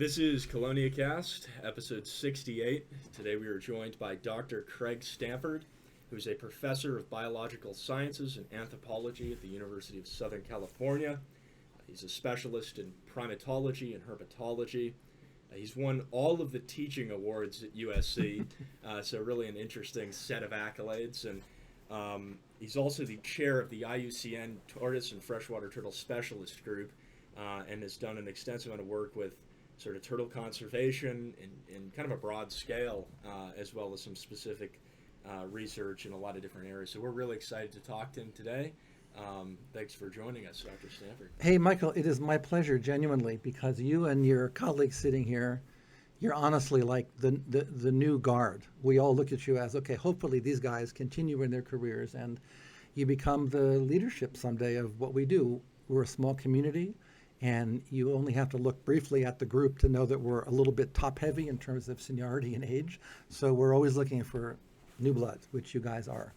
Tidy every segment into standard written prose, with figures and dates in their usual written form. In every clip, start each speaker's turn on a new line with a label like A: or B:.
A: This is CheloniaCast, episode 68. Today we are joined by Dr. Craig Stanford, who's a professor of Biological Sciences and Anthropology at the University of Southern California. He's a specialist in primatology and herpetology. He's won all of the teaching awards at USC, so really an interesting set of accolades. And he's also the chair of the IUCN Tortoise and Freshwater Turtle Specialist Group, and has done an extensive amount of work with sort of turtle conservation in kind of a broad scale, as well as some specific research in a lot of different areas. So we're really excited to talk to him today. Thanks for joining us, Dr. Stanford.
B: Hey, Michael, it is my pleasure, genuinely, because you and your colleagues sitting here, you're honestly like the new guard. We all look at you as, okay, hopefully these guys continue in their careers and you become the leadership someday of what we do. We're a small community, and you only have to look briefly at the group to know that we're a little bit top-heavy in terms of seniority and age. So we're always looking for new blood, which you guys are.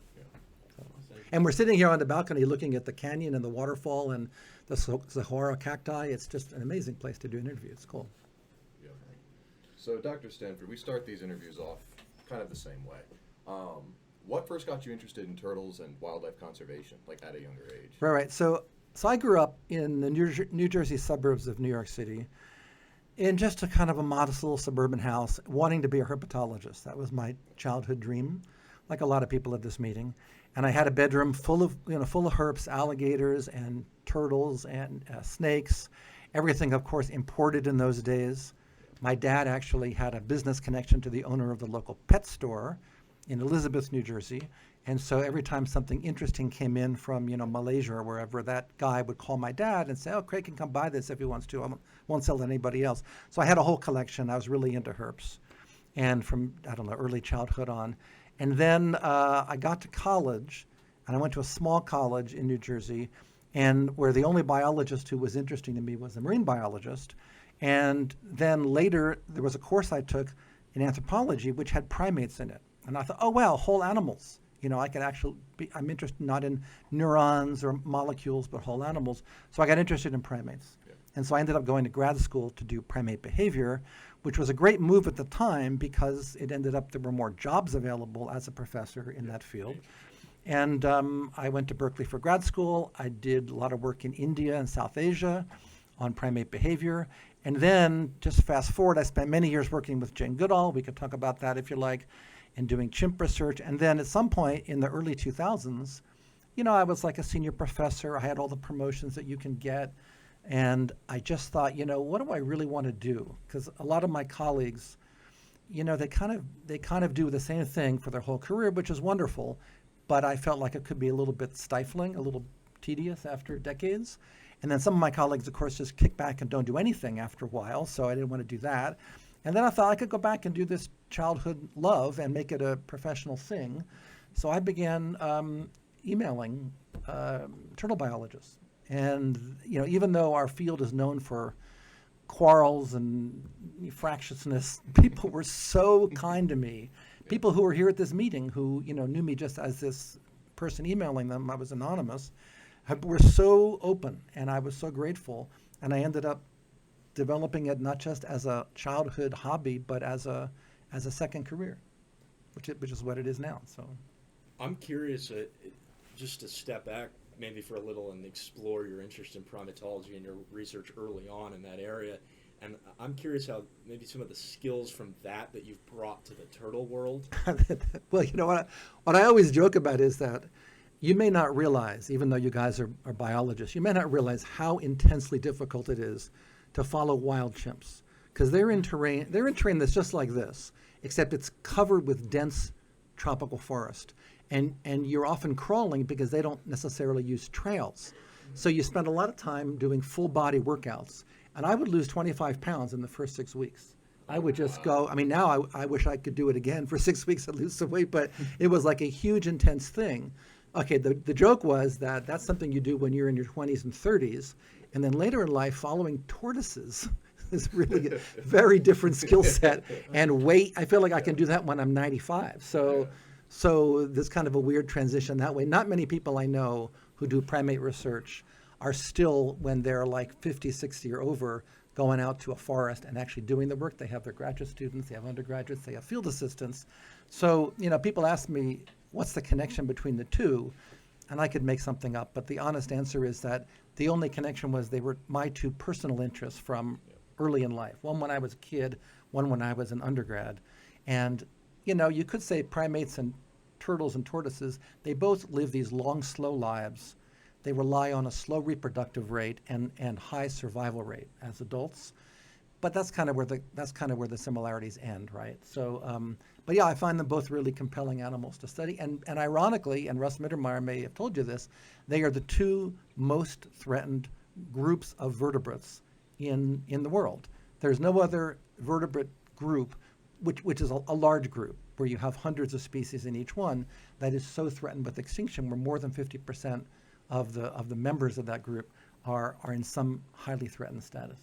B: And we're sitting here on the balcony looking at the canyon and the waterfall and the Sahara cacti. It's just an amazing place to do an interview. It's cool.
C: Yeah. So, Dr. Stanford, we start these interviews off kind of the same way. What first got you interested in turtles and wildlife conservation, like at a younger age?
B: Right. So I grew up in the New Jersey suburbs of New York City in just a kind of a modest little suburban house, wanting to be a herpetologist. That was my childhood dream, like a lot of people at this meeting. And I had a bedroom full of herps, alligators and turtles and snakes, everything, of course, imported in those days. My dad actually had a business connection to the owner of the local pet store in Elizabeth, New Jersey. And so every time something interesting came in from, Malaysia or wherever, that guy would call my dad and say, oh, Craig can come buy this if he wants to. I won't sell to anybody else. So I had a whole collection. I was really into herps. And from, early childhood on. And then I got to college, and I went to a small college in New Jersey, and where the only biologist who was interesting to me was a marine biologist. And then later, there was a course I took in anthropology, which had primates in it. And I thought, oh, wow, whole animals. I can actually I'm interested not in neurons or molecules, but whole animals. So I got interested in primates. Yeah. And so I ended up going to grad school to do primate behavior, which was a great move at the time because it ended up there were more jobs available as a professor in that field. And I went to Berkeley for grad school. I did a lot of work in India and South Asia on primate behavior. And then, just fast forward, I spent many years working with Jane Goodall. We could talk about that if you like, and doing chimp research. And then at some point in the early 2000s, I was like a senior professor. I had all the promotions that you can get. And I just thought, what do I really want to do? Because a lot of my colleagues, they kind of do the same thing for their whole career, which is wonderful. But I felt like it could be a little bit stifling, a little tedious after decades. And then some of my colleagues, of course, just kick back and don't do anything after a while. So I didn't want to do that. And then I thought I could go back and do this childhood love and make it a professional thing. So I began emailing turtle biologists. And, even though our field is known for quarrels and fractiousness, people were so kind to me. People who were here at this meeting who, knew me just as this person emailing them, I was anonymous, were so open, and I was so grateful. And I ended up developing it not just as a childhood hobby, but as a second career, which is what it is now. So,
A: I'm curious, just to step back maybe for a little and explore your interest in primatology and your research early on in that area. And I'm curious how maybe some of the skills from that you've brought to the turtle world.
B: Well, what I always joke about is that you may not realize, even though you guys are biologists, you may not realize how intensely difficult it is to follow wild chimps. Because they're in terrain that's just like this, except it's covered with dense tropical forest. And you're often crawling because they don't necessarily use trails. So you spend a lot of time doing full body workouts. And I would lose 25 pounds in the first 6 weeks. I would just go, now I wish I could do it again for 6 weeks and lose some weight, but it was like a huge, intense thing. Okay, the joke was that that's something you do when you're in your 20s and 30s. And then later in life, following tortoises is really a very different skill set. And weight, I feel like I can do that when I'm 95. So there's kind of a weird transition that way. Not many people I know who do primate research are still, when they're like 50, 60 or over, going out to a forest and actually doing the work. They have their graduate students, they have undergraduates, they have field assistants. So, people ask me, what's the connection between the two? And I could make something up, but the honest answer is that the only connection was they were my two personal interests from early in life. One when I was a kid, one when I was an undergrad. And, you could say primates and turtles and tortoises, they both live these long, slow lives. They rely on a slow reproductive rate and high survival rate as adults. But that's kind of where the similarities end, right? So, but yeah, I find them both really compelling animals to study. And ironically, and Russ Mittermeier may have told you this, they are the two most threatened groups of vertebrates in the world. There's no other vertebrate group, which is a large group, where you have hundreds of species in each one, that is so threatened with extinction, where more than 50% of the members of that group are in some highly threatened status.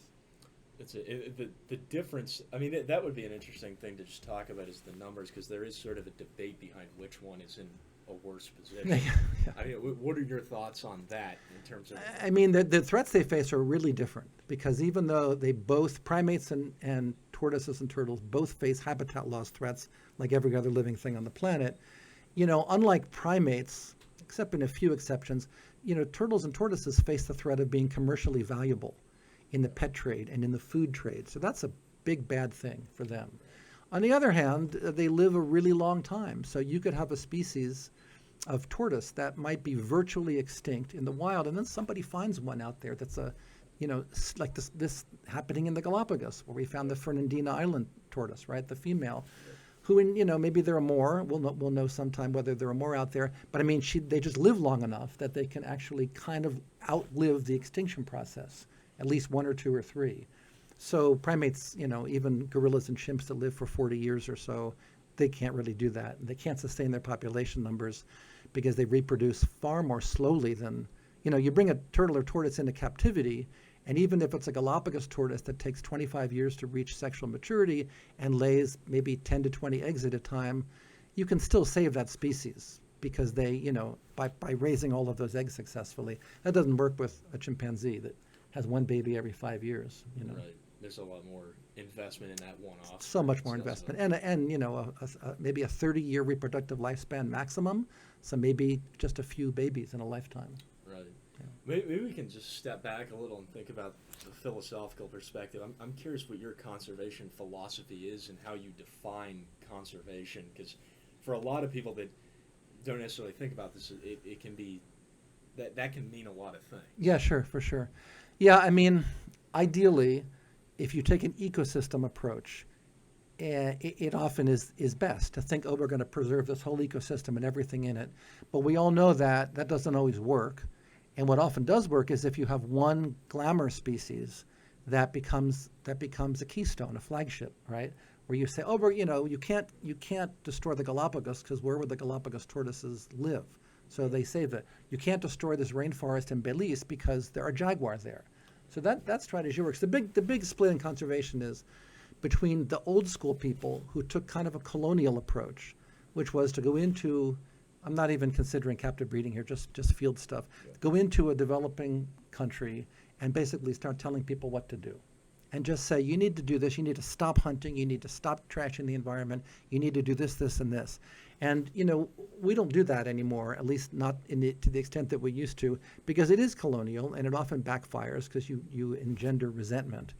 A: The difference, I mean, that would be an interesting thing to just talk about, is the numbers, because there is sort of a debate behind which one is in a worse position.
B: Yeah.
A: I mean, what are your thoughts on that in terms of...
B: I mean, the threats they face are really different, because even though they both, primates and tortoises and turtles, both face habitat loss threats like every other living thing on the planet, unlike primates, except in a few exceptions, turtles and tortoises face the threat of being commercially valuable in the pet trade and in the food trade. So that's a big bad thing for them. On the other hand, they live a really long time. So you could have a species of tortoise that might be virtually extinct in the wild, and then somebody finds one out there that's like this happening in the Galapagos, where we found the Fernandina Island tortoise, right, the female, who, maybe there are more. We'll know sometime whether there are more out there. But I mean, they just live long enough that they can actually kind of outlive the extinction process, at least one or two or three. So primates, even gorillas and chimps that live for 40 years or so, they can't really do that. They can't sustain their population numbers because they reproduce far more slowly than, you bring a turtle or tortoise into captivity, and even if it's a Galapagos tortoise that takes 25 years to reach sexual maturity and lays maybe 10 to 20 eggs at a time, you can still save that species because they, by raising all of those eggs successfully. That doesn't work with a chimpanzee that has one baby every 5 years.
A: Right. There's a lot more investment in that one-off.
B: So much more investment, and maybe a 30-year reproductive lifespan maximum. So maybe just a few babies in a lifetime.
A: Right.
B: Yeah.
A: Maybe we can just step back a little and think about the philosophical perspective. I'm curious what your conservation philosophy is and how you define conservation, because for a lot of people that don't necessarily think about this, it can be that can mean a lot of things.
B: Yeah, sure, for sure. Yeah, I mean, ideally, if you take an ecosystem approach, it often is best to think, we're going to preserve this whole ecosystem and everything in it. But we all know that doesn't always work. And what often does work is if you have one glamour species that becomes a keystone, a flagship, right? Where you say, you can't destroy the Galapagos, because where would the Galapagos tortoises live? So they say that you can't destroy this rainforest in Belize because there are jaguars there. So that strategy works. The big split in conservation is between the old school people who took kind of a colonial approach, which was to go into, I'm not even considering captive breeding here, just field stuff, go into a developing country and basically start telling people what to do. And just say, you need to do this, you need to stop hunting, you need to stop trashing the environment, you need to do this, this, and this. And, we don't do that anymore, at least not to the extent that we used to, because it is colonial and it often backfires because you engender resentment.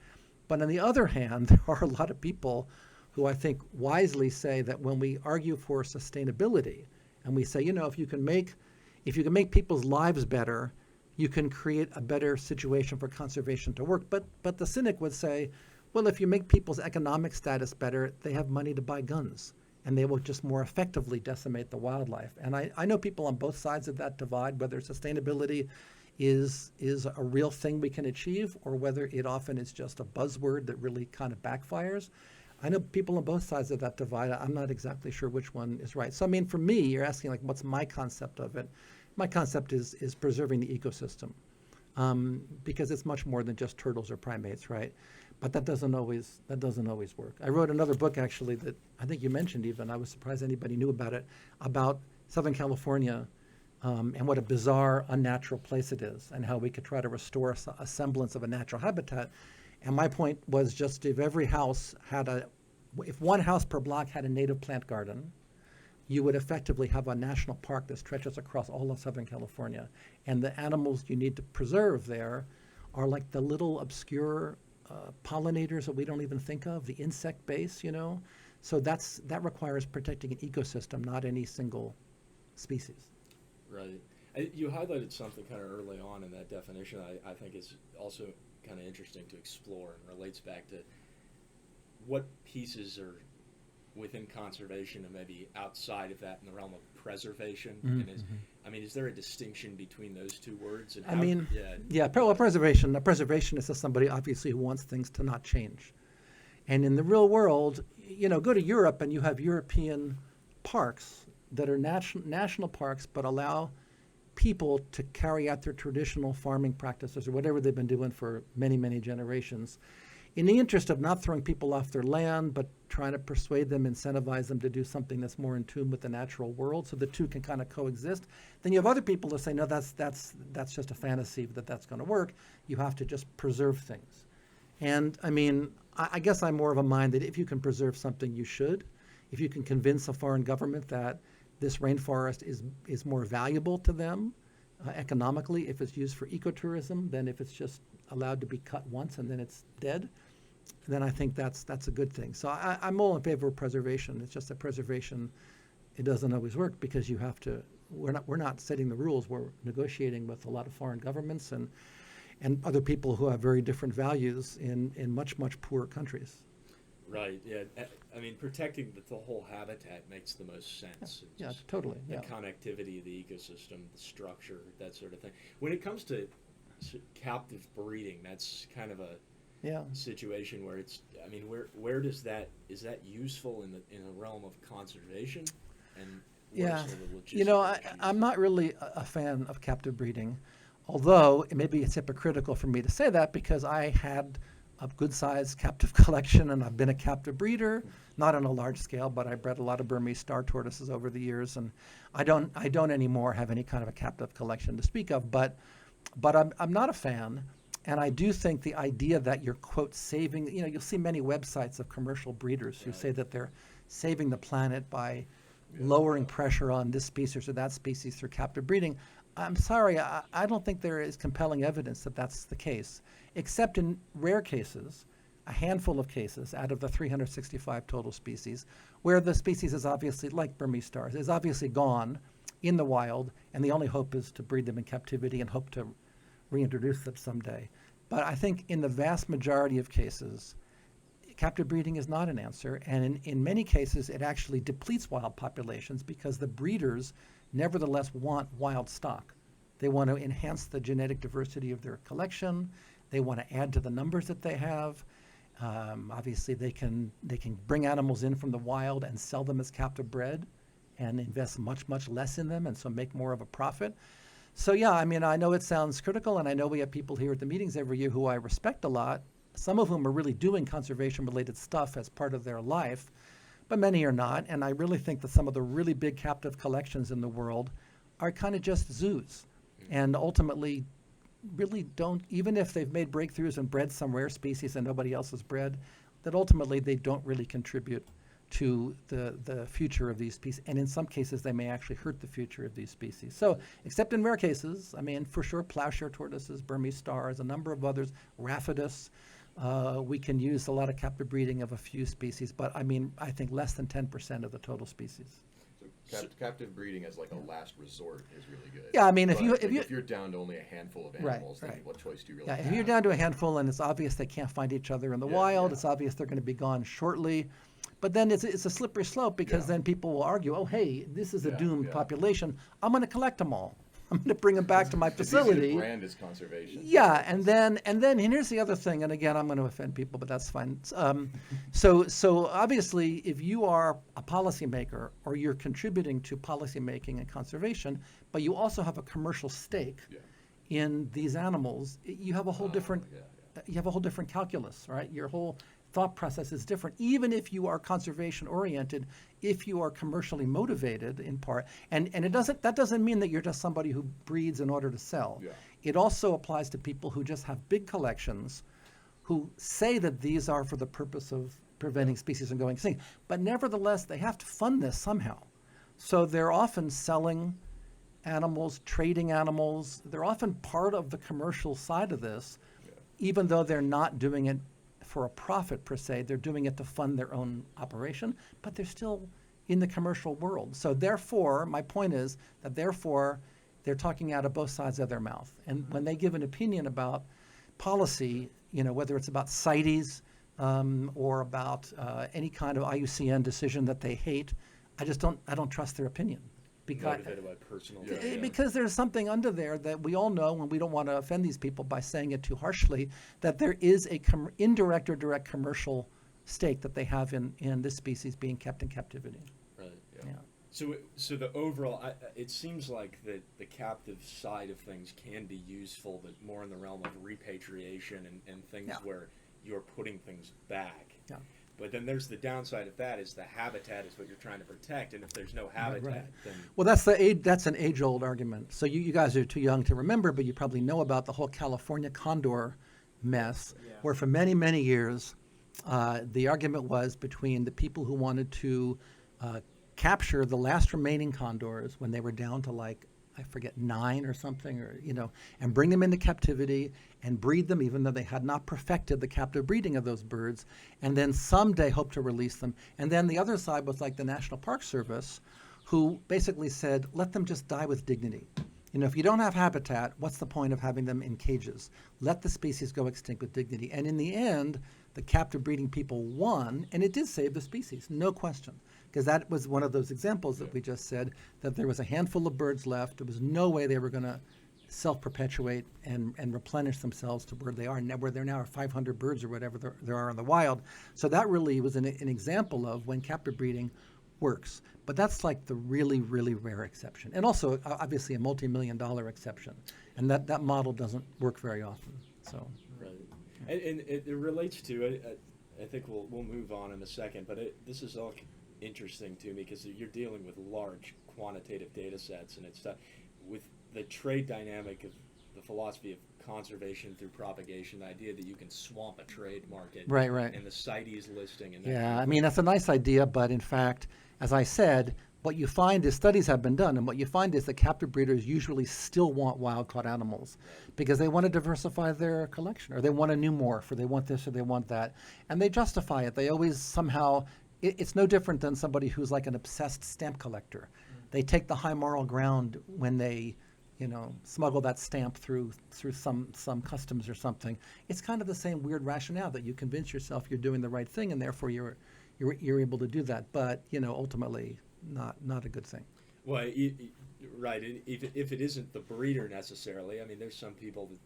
B: But on the other hand, there are a lot of people who I think wisely say that when we argue for sustainability and we say, if you can make people's lives better, you can create a better situation for conservation to work. But the cynic would say, well, if you make people's economic status better, they have money to buy guns, and they will just more effectively decimate the wildlife. And I know people on both sides of that divide, whether sustainability is a real thing we can achieve or whether it often is just a buzzword that really kind of backfires. I know people on both sides of that divide. I'm not exactly sure which one is right. So, I mean, for me, you're asking, like, what's my concept of it? My concept is preserving the ecosystem, because it's much more than just turtles or primates, right? But that doesn't always work. I wrote another book, actually, that I think you mentioned even. I was surprised anybody knew about it, about Southern California and what a bizarre, unnatural place it is, and how we could try to restore a semblance of a natural habitat. And my point was just if every house had if one house per block had a native plant garden, you would effectively have a national park that stretches across all of Southern California. And the animals you need to preserve there are like the little obscure pollinators that we don't even think of, the insect base, So that requires protecting an ecosystem, not any single species.
A: Right. You highlighted something kind of early on in that definition I think is also kind of interesting to explore and relates back to what pieces are within conservation and maybe outside of that in the realm of preservation. And is there a distinction between those two words? And
B: preservation. A preservationist is somebody obviously who wants things to not change. And in the real world, go to Europe and you have European parks that are national parks but allow people to carry out their traditional farming practices or whatever they've been doing for many, many generations in the interest of not throwing people off their land, but trying to persuade them, incentivize them to do something that's more in tune with the natural world, so the two can kind of coexist. Then you have other people that say, no, that's just a fantasy that's going to work. You have to just preserve things. And I guess I'm more of a mind that if you can preserve something, you should. If you can convince a foreign government that this rainforest is more valuable to them economically if it's used for ecotourism than if it's just allowed to be cut once and then it's dead, then I think that's a good thing. So I'm all in favor of preservation. It's just that preservation, it doesn't always work because you have to. We're not setting the rules. We're negotiating with a lot of foreign governments and other people who have very different values in much poorer countries.
A: Right. Yeah. Protecting the whole habitat makes the most sense.
B: Yeah, totally.
A: The connectivity of the ecosystem, the structure, that sort of thing. When it comes to captive breeding, that's kind of a situation where it's. Where does is that useful in the realm of conservation? And
B: I'm not really a fan of captive breeding, although maybe it's hypocritical for me to say that because I had a good-sized captive collection, and I've been a captive breeder, not on a large scale, but I bred a lot of Burmese star tortoises over the years, and I don't anymore have any kind of a captive collection to speak of, but I'm not a fan, and I do think the idea that you're, quote, saving, you'll see many websites of commercial breeders who say that they're saving the planet by lowering pressure on this species or that species through captive breeding. I'm sorry, I don't think there is compelling evidence that that's the case, except in rare cases, a handful of cases out of the 365 total species, where the species is obviously, like Burmese stars, is obviously gone in the wild, and the only hope is to breed them in captivity and hope to reintroduce them someday. But I think in the vast majority of cases, captive breeding is not an answer, and in many cases, it actually depletes wild populations because the breeders nevertheless want wild stock. They want to enhance the genetic diversity of their collection. They want to add to the numbers that they have. Obviously, they can bring animals in from the wild and sell them as captive bred and invest much less in them and so make more of a profit. So I know it sounds critical, and I know we have people here at the meetings every year who I respect a lot, some of whom are really doing conservation-related stuff as part of their life, but many are not, and I really think that some of the really big captive collections in the world are kind of just zoos, and ultimately really don't, even if they've made breakthroughs and bred some rare species that nobody else has bred, that ultimately they don't really contribute to the future of these species, and in some cases they may actually hurt the future of these species. So, except in rare cases, for sure plowshare tortoises, Burmese stars, a number of others, Rhaphodus, we can use a lot of captive breeding of a few species, but I think less than 10% of the total species.
C: So captive breeding as like a last resort is really good.
B: Yeah,
C: if you're down to only a handful of animals, then what choice do you really have?
B: If you're down to a handful and it's obvious they can't find each other in the wild, it's obvious they're going to be gone shortly. But then it's a slippery slope because then people will argue, oh, hey, this is a doomed population. I'm going to collect them all. I'm going to bring them back to my facility.
C: Easy to brand as conservation.
B: Yeah, and then here's the other thing, and again, I'm going to offend people, but that's fine. So obviously, if you are a policymaker or you're contributing to policymaking and conservation, but you also have a commercial stake in these animals, you have a whole different calculus, right? Your whole thought process is different, even if you are conservation oriented, if you are commercially motivated in part. And that doesn't mean that you're just somebody who breeds in order to sell. It also applies to people who just have big collections, who say that these are for the purpose of preventing species from going extinct. But nevertheless, they have to fund this somehow. So they're often selling animals, trading animals. They're often part of the commercial side of this, even though they're not doing it for a profit per se. They're doing it to fund their own operation, but they're still in the commercial world. So therefore, my point is that therefore, they're talking out of both sides of their mouth. And when they give an opinion about policy, whether it's about CITES or about any kind of IUCN decision that they hate, I don't trust their opinion.
A: Motivated by personal.
B: Because there's something under there that we all know, and we don't want to offend these people by saying it too harshly, that there is a indirect or direct commercial stake that they have in this species being kept in captivity.
A: Right.
B: Yeah.
A: So the overall, it seems like the captive side of things can be useful, but more in the realm of repatriation and things where you're putting things back.
B: Yeah.
A: But then there's the downside of that is the habitat is what you're trying to protect, and if there's no habitat, then
B: well, that's an age-old argument. So you guys are too young to remember, but you probably know about the whole California condor mess, where for many, many years, the argument was between the people who wanted to capture the last remaining condors when they were down to like, I forget, 9 or something, or and bring them into captivity and breed them, even though they had not perfected the captive breeding of those birds, and then someday hope to release them. And then the other side was like the National Park Service, who basically said, let them just die with dignity. If you don't have habitat, what's the point of having them in cages? Let the species go extinct with dignity. And in the end, the captive breeding people won, and it did save the species, no question. Because that was one of those examples that we just said, that there was a handful of birds left. There was no way they were going to self-perpetuate and replenish themselves to where they are now, where there now are 500 birds or whatever there are in the wild. So that really was an example of when captive breeding works. But that's like the really, really rare exception. And also, obviously, a multi-million-dollar exception. And that model doesn't work very often. So.
A: Right. And it relates to, I think we'll move on in a second, but this is all interesting to me because you're dealing with large quantitative data sets, and it's with the trade dynamic of the philosophy of conservation through propagation, the idea that you can swamp a trade market,
B: right,
A: and the CITES listing. And
B: I mean, that's a nice idea, but in fact, as I said, what you find is studies have been done, and what you find is that captive breeders usually still want wild-caught animals because they want to diversify their collection, or they want a new morph, or they want this, or they want that, and they justify it. They always somehow, it's no different than somebody who's like an obsessed stamp collector. They take the high moral ground when they smuggle that stamp through some customs or something. It's kind of the same weird rationale that you convince yourself you're doing the right thing, and therefore you're able to do that. But ultimately, not a good thing.
A: Well, right. If it isn't the breeder necessarily, I mean, there's some people that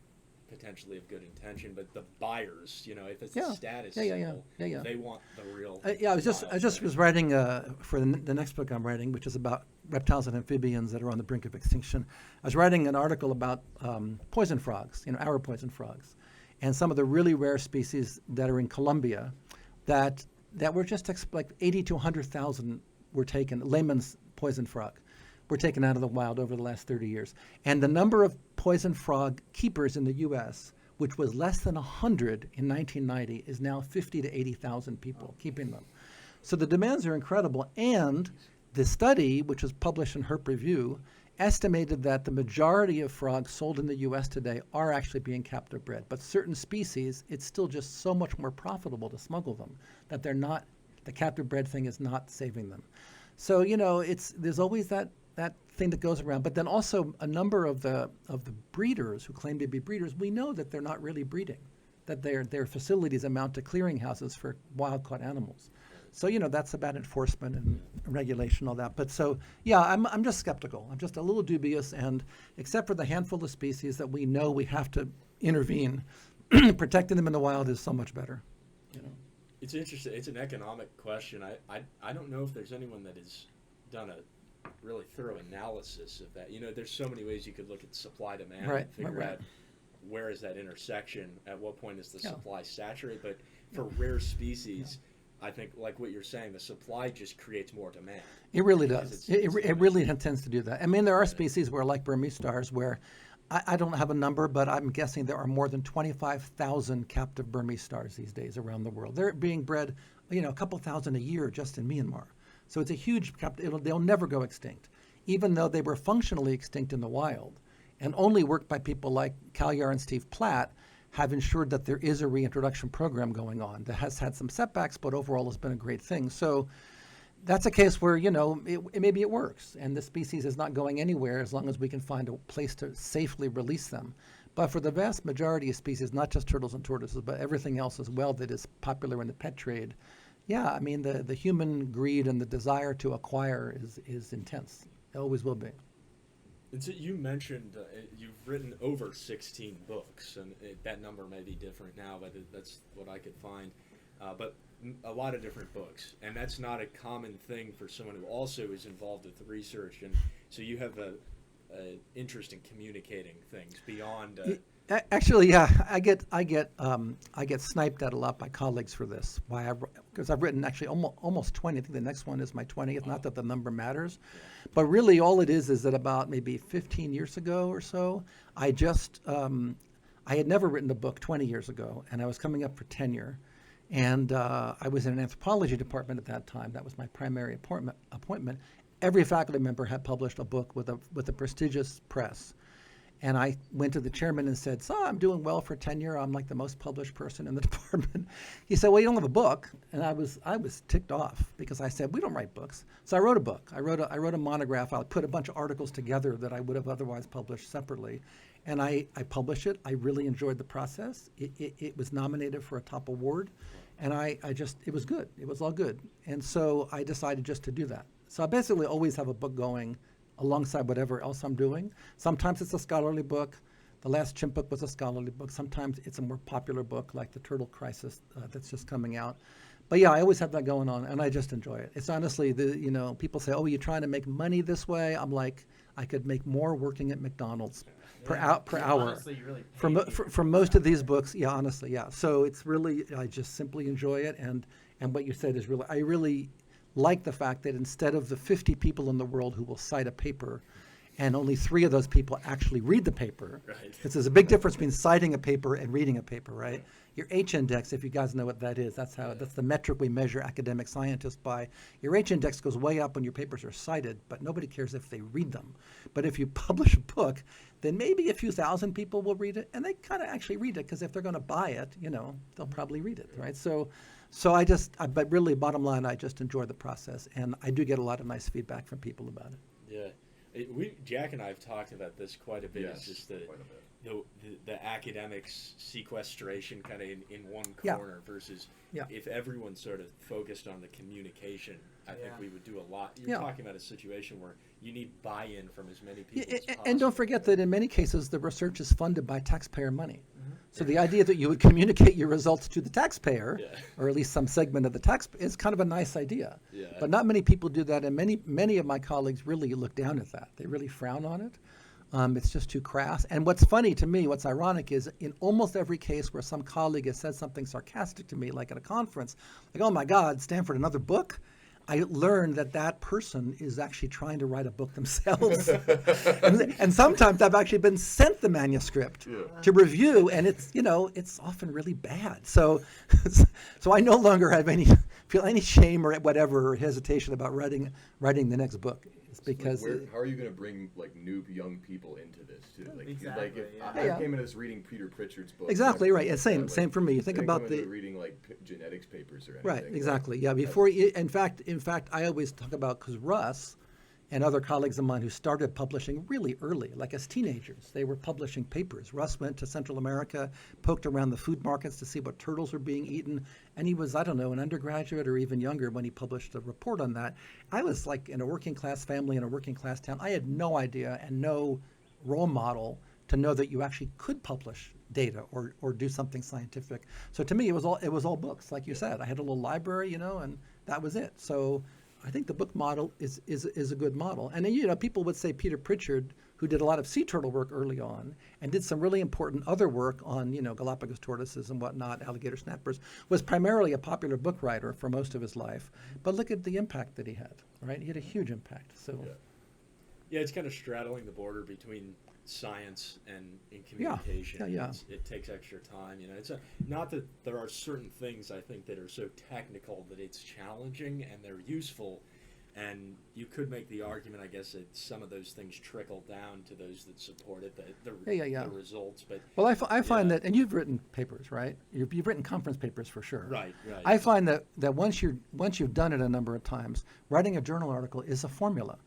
A: potentially have good intention, but the buyers, if it's a status symbol, they want the real.
B: I was writing for the next book I'm writing, which is about reptiles and amphibians that are on the brink of extinction. I was writing an article about poison frogs, our poison frogs, and some of the really rare species that are in Colombia that were just like 80 to 100,000 were taken. Layman's poison frog were taken out of the wild over the last 30 years. And the number of poison frog keepers in the U.S., which was less than 100 in 1990, is now 50 to 80,000 people keeping them. So the demands are incredible. And the study, which was published in Herp Review, estimated that the majority of frogs sold in the U.S. today are actually being captive bred. But certain species, it's still just so much more profitable to smuggle them that the captive bred thing is not saving them. So, there's always that thing that goes around. But then also a number of the breeders who claim to be breeders, we know that they're not really breeding, that their facilities amount to clearinghouses for wild-caught animals. So, that's about enforcement and regulation, all that. But so, I'm just skeptical. I'm just a little dubious. And except for the handful of species that we know we have to intervene, protecting them in the wild is so much better.
A: It's interesting. It's an economic question. I don't know if there's anyone that has done a really thorough analysis of that. There's so many ways you could look at supply demand and figure out where is that intersection, at what point is the supply saturate. But for rare species, I think, like what you're saying, the supply just creates more demand.
B: It really does. It really tends to do that. I mean, there are species where, like Burmese stars, where I don't have a number, but I'm guessing there are more than 25,000 captive Burmese stars these days around the world. They're being bred, a couple thousand a year just in Myanmar. So it's a huge they'll never go extinct, even though they were functionally extinct in the wild, and only worked by people like Kalyar and Steve Platt have ensured that there is a reintroduction program going on that has had some setbacks, but overall has been a great thing. So that's a case where, maybe it works, and the species is not going anywhere as long as we can find a place to safely release them. But for the vast majority of species, not just turtles and tortoises, but everything else as well that is popular in the pet trade, the human greed and the desire to acquire is intense. It always will be.
A: And so you mentioned you've written over 16 books, and that number may be different now, but that's what I could find. But a lot of different books, and that's not a common thing for someone who also is involved with research. And so you have a interest in communicating things beyond.
B: Actually, yeah, I get sniped at a lot by colleagues for this. Because I've written actually almost 20. I think the next one is my 20th. Not that the number matters, but really all it is that about maybe 15 years ago or so, I had never written a book 20 years ago, and I was coming up for tenure. And I was in an anthropology department at that time. That was my primary appointment. Every faculty member had published a book with a prestigious press. And I went to the chairman and said, "So I'm doing well for tenure. I'm like the most published person in the department." He said, "Well, you don't have a book." And I was ticked off because I said, "We don't write books." So I wrote a book. I wrote a monograph. I put a bunch of articles together that I would have otherwise published separately. And I published it. I really enjoyed the process. It was nominated for a top award. And it was good. It was all good. And so I decided just to do that. So I basically always have a book going alongside whatever else I'm doing. Sometimes it's a scholarly book. The last chimp book was a scholarly book. Sometimes it's a more popular book like The Turtle Crisis that's just coming out. But yeah, I always have that going on, and I just enjoy it. It's honestly, people say, "Oh, you're trying to make money this way?" I'm like, I could make more working at McDonald's per hour.
D: Honestly, you really
B: For most of these books, yeah, honestly, yeah. So it's really, I just simply enjoy it, and what you said is really, I really like the fact that instead of the 50 people in the world who will cite a paper, and only 3 of those people actually read the paper, because there's a big difference between citing a paper and reading a paper, right? Your H-index, if you guys know what that is, that's the metric we measure academic scientists by. Your H-index goes way up when your papers are cited, but nobody cares if they read them. But if you publish a book, then maybe a few thousand people will read it, and they kind of actually read it, because if they're going to buy it, they'll probably read it, right? So but really, bottom line, I just enjoy the process, and I do get a lot of nice feedback from people about it.
A: Yeah. Jack and I have talked about this quite a bit.
C: Yes,
A: it's just
C: quite a bit.
A: the academics sequestration kind of in one
B: Yeah.
A: corner versus
B: Yeah.
A: if everyone sort of focused on the communication, I think we would do a lot. You're
B: Yeah.
A: talking about a situation where you need buy-in from as many people
B: Yeah,
A: as possible.
B: and don't forget that in many cases, the research is funded by taxpayer money. So the idea that you would communicate your results to the taxpayer, or at least some segment of the tax, is kind of a nice idea.
A: Yeah.
B: But not many people do that, and many of my colleagues really look down at that. They really frown on it. It's just too crass. And what's funny to me, what's ironic, is in almost every case where some colleague has said something sarcastic to me, like at a conference, like, "Oh my God, Stanford, another book?" I learned that person is actually trying to write a book themselves. and sometimes I've actually been sent the manuscript to review, and it's often really bad. So I no longer feel any shame or whatever, or hesitation about writing the next book. It's because
C: How are you going to bring new young people into this too?
D: Exactly,
C: If
D: yeah.
C: I came into this reading Peter Pritchard's book.
B: Exactly right. Yeah, same for me. You think
C: didn't
B: about
C: come into reading genetics papers or anything.
B: Right, exactly. Yeah, in fact, I always talk about, because Russ and other colleagues of mine who started publishing really early, like as teenagers, they were publishing papers. Russ went to Central America, poked around the food markets to see what turtles were being eaten, and he was, I don't know, an undergraduate or even younger when he published a report on that. I was like in a working class family in a working class town. I had no idea and no role model to know that you actually could publish data or do something scientific. So to me, it was all books, like you said. I had a little library, and that was it. So I think the book model is a good model. And then, people would say Peter Pritchard, who did a lot of sea turtle work early on and did some really important other work on, Galapagos tortoises and whatnot, alligator snappers, was primarily a popular book writer for most of his life. But look at the impact that he had, right? He had a huge impact. So.
A: Yeah, it's kind of straddling the border between science and in
B: Yeah,
A: communication.
B: yeah.
A: It takes extra time. Not that there are certain things I think that are so technical that it's challenging and they're useful. And you could make the argument, I guess, that some of those things trickle down to those that support it, the results. But
B: Well, I find that, and you've written papers, right? You've written conference papers for sure.
A: Right.
B: I find that once you've done it a number of times, writing a journal article is a formula.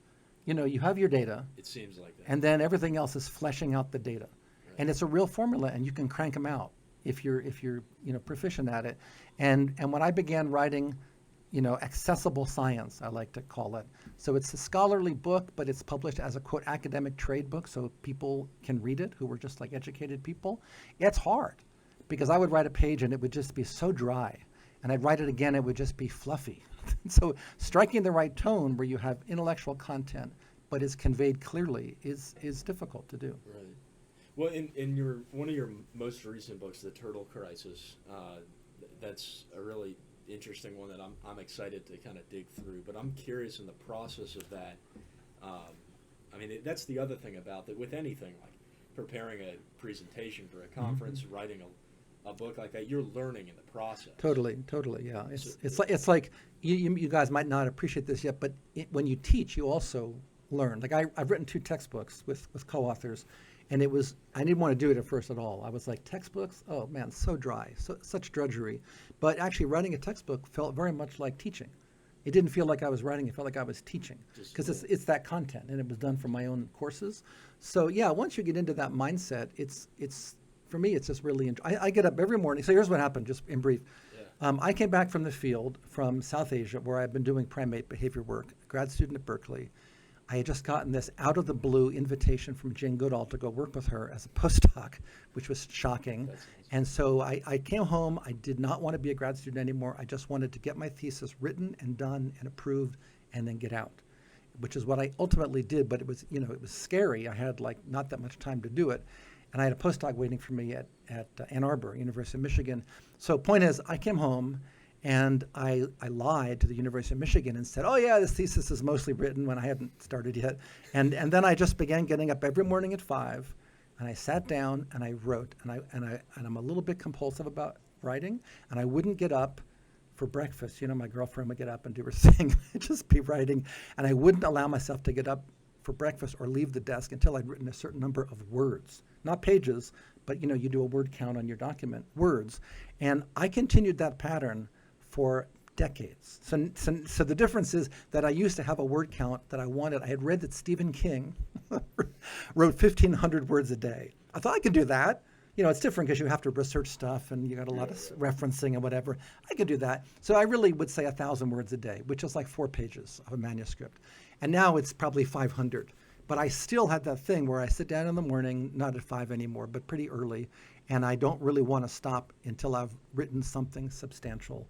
B: You have your data,
A: it seems like that.
B: and then everything else is fleshing out the data, and it's a real formula, and you can crank them out if you're proficient at it. And when I began writing, accessible science, I like to call it. So it's a scholarly book, but it's published as a quote academic trade book, so people can read it who were just like educated people. It's hard because I would write a page and it would just be so dry, and I'd write it again, it would just be fluffy. So striking the right tone where you have intellectual content but is conveyed clearly is difficult to do.
A: Right. Well, in one of your most recent books, The Turtle Crisis, that's a really interesting one that I'm excited to kind of dig through. But I'm curious in the process of that. That's the other thing about that with anything like preparing a presentation for a conference, writing a book like that, you're learning in the process.
B: Totally, yeah. It's like you guys might not appreciate this yet, but when you teach, you also learn. Like I've written 2 textbooks with co-authors, and I didn't want to do it at first at all. I was like, textbooks? Oh man, so dry, such drudgery. But actually writing a textbook felt very much like teaching. It didn't feel like I was writing, it felt like I was teaching. Because it's that content, and it was done from my own courses. So yeah, once you get into that mindset, it's for me, it's just really, I get up every morning. So here's what happened, just in brief.
A: Yeah.
B: I came back from the field from South Asia, where I've been doing primate behavior work, grad student at Berkeley. I had just gotten this out of the blue invitation from Jane Goodall to go work with her as a postdoc, which was shocking.
A: That's nice.
B: And so I came home. I did not want to be a grad student anymore. I just wanted to get my thesis written and done and approved and then get out, which is what I ultimately did. But it was scary. I had not that much time to do it. And I had a postdoc waiting for me at Ann Arbor, University of Michigan. So point is, I came home and I lied to the University of Michigan and said, oh yeah, this thesis is mostly written, when I hadn't started yet. And then I just began getting up every morning at 5, and I sat down and I wrote. And I'm a little bit compulsive about writing, and I wouldn't get up for breakfast. My girlfriend would get up and do her thing. I'd just be writing, and I wouldn't allow myself to get up for breakfast or leave the desk until I'd written a certain number of words, not pages, but you do a word count on your document, words. And I continued that pattern for decades. So the difference is that I used to have a word count that I wanted. I had read that Stephen King wrote 1,500 words a day. I thought I could do that. It's different because you have to research stuff and you got a lot of referencing and whatever. I could do that. So I really would say 1,000 words a day, which is like 4 pages of a manuscript. And now it's probably 500. But I still had that thing where I sit down in the morning, not at 5 anymore, but pretty early, and I don't really want to stop until I've written something substantial.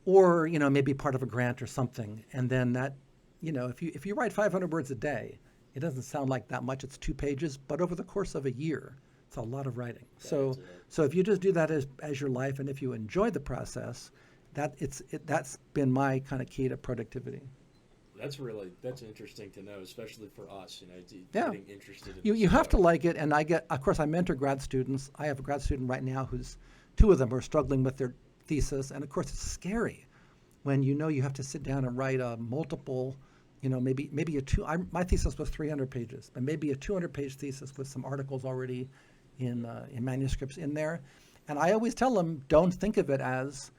B: Or, maybe part of a grant or something. And then that, if you write 500 words a day, it doesn't sound like that much. It's 2 pages, but over the course of a year, it's a lot of writing. So if you just do that as your life, and if you enjoy the process, that's been my kind of key to productivity.
A: That's interesting to know, especially for us,
B: getting
A: interested in
B: you have to like it. And of course, I mentor grad students. I have a grad student right now who's 2 of them are struggling with their thesis, and of course it's scary when you have to sit down and write a multiple, maybe my thesis was 300 pages, but maybe a 200-page thesis with some articles already in manuscripts in there. And I always tell them, don't think of it as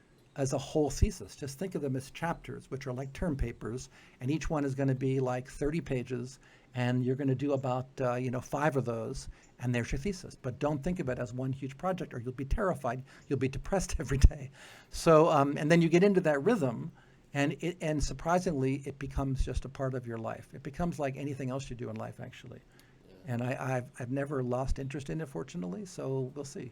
B: a whole thesis. Just think of them as chapters, which are like term papers, and each one is going to be like 30 pages, and you're going to do about 5 of those, and there's your thesis. But don't think of it as one huge project, or you'll be terrified. You'll be depressed every day. So, and then you get into that rhythm, and surprisingly, it becomes just a part of your life. It becomes like anything else you do in life, actually. Yeah. And I've never lost interest in it, fortunately. So we'll see.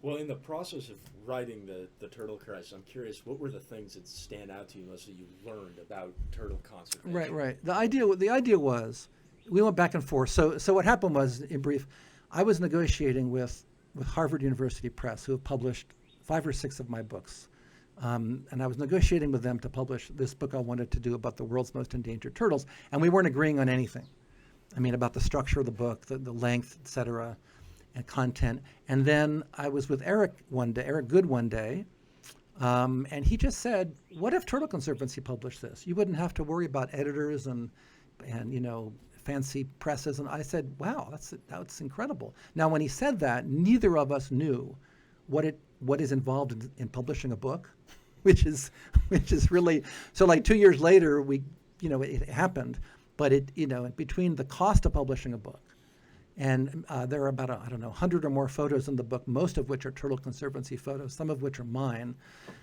A: Well, in the process of writing the Turtle Crisis, I'm curious, what were the things that stand out to you most that you learned about turtle conservation?
B: Right. The idea was, we went back and forth. So what happened was, in brief, I was negotiating with Harvard University Press, who have published 5 or 6 of my books. And I was negotiating with them to publish this book I wanted to do about the world's most endangered turtles, and we weren't agreeing on anything. I mean, about the structure of the book, the length, et cetera, and content. And then I was with Eric Good one day, and he just said, what if Turtle Conservancy published this? You wouldn't have to worry about editors and fancy presses. And I said, wow, that's incredible. Now, when he said that, neither of us knew what is involved in publishing a book, which is really, so like 2 years later, it happened, but between the cost of publishing a book, and there are about, 100 or more photos in the book, most of which are Turtle Conservancy photos, some of which are mine.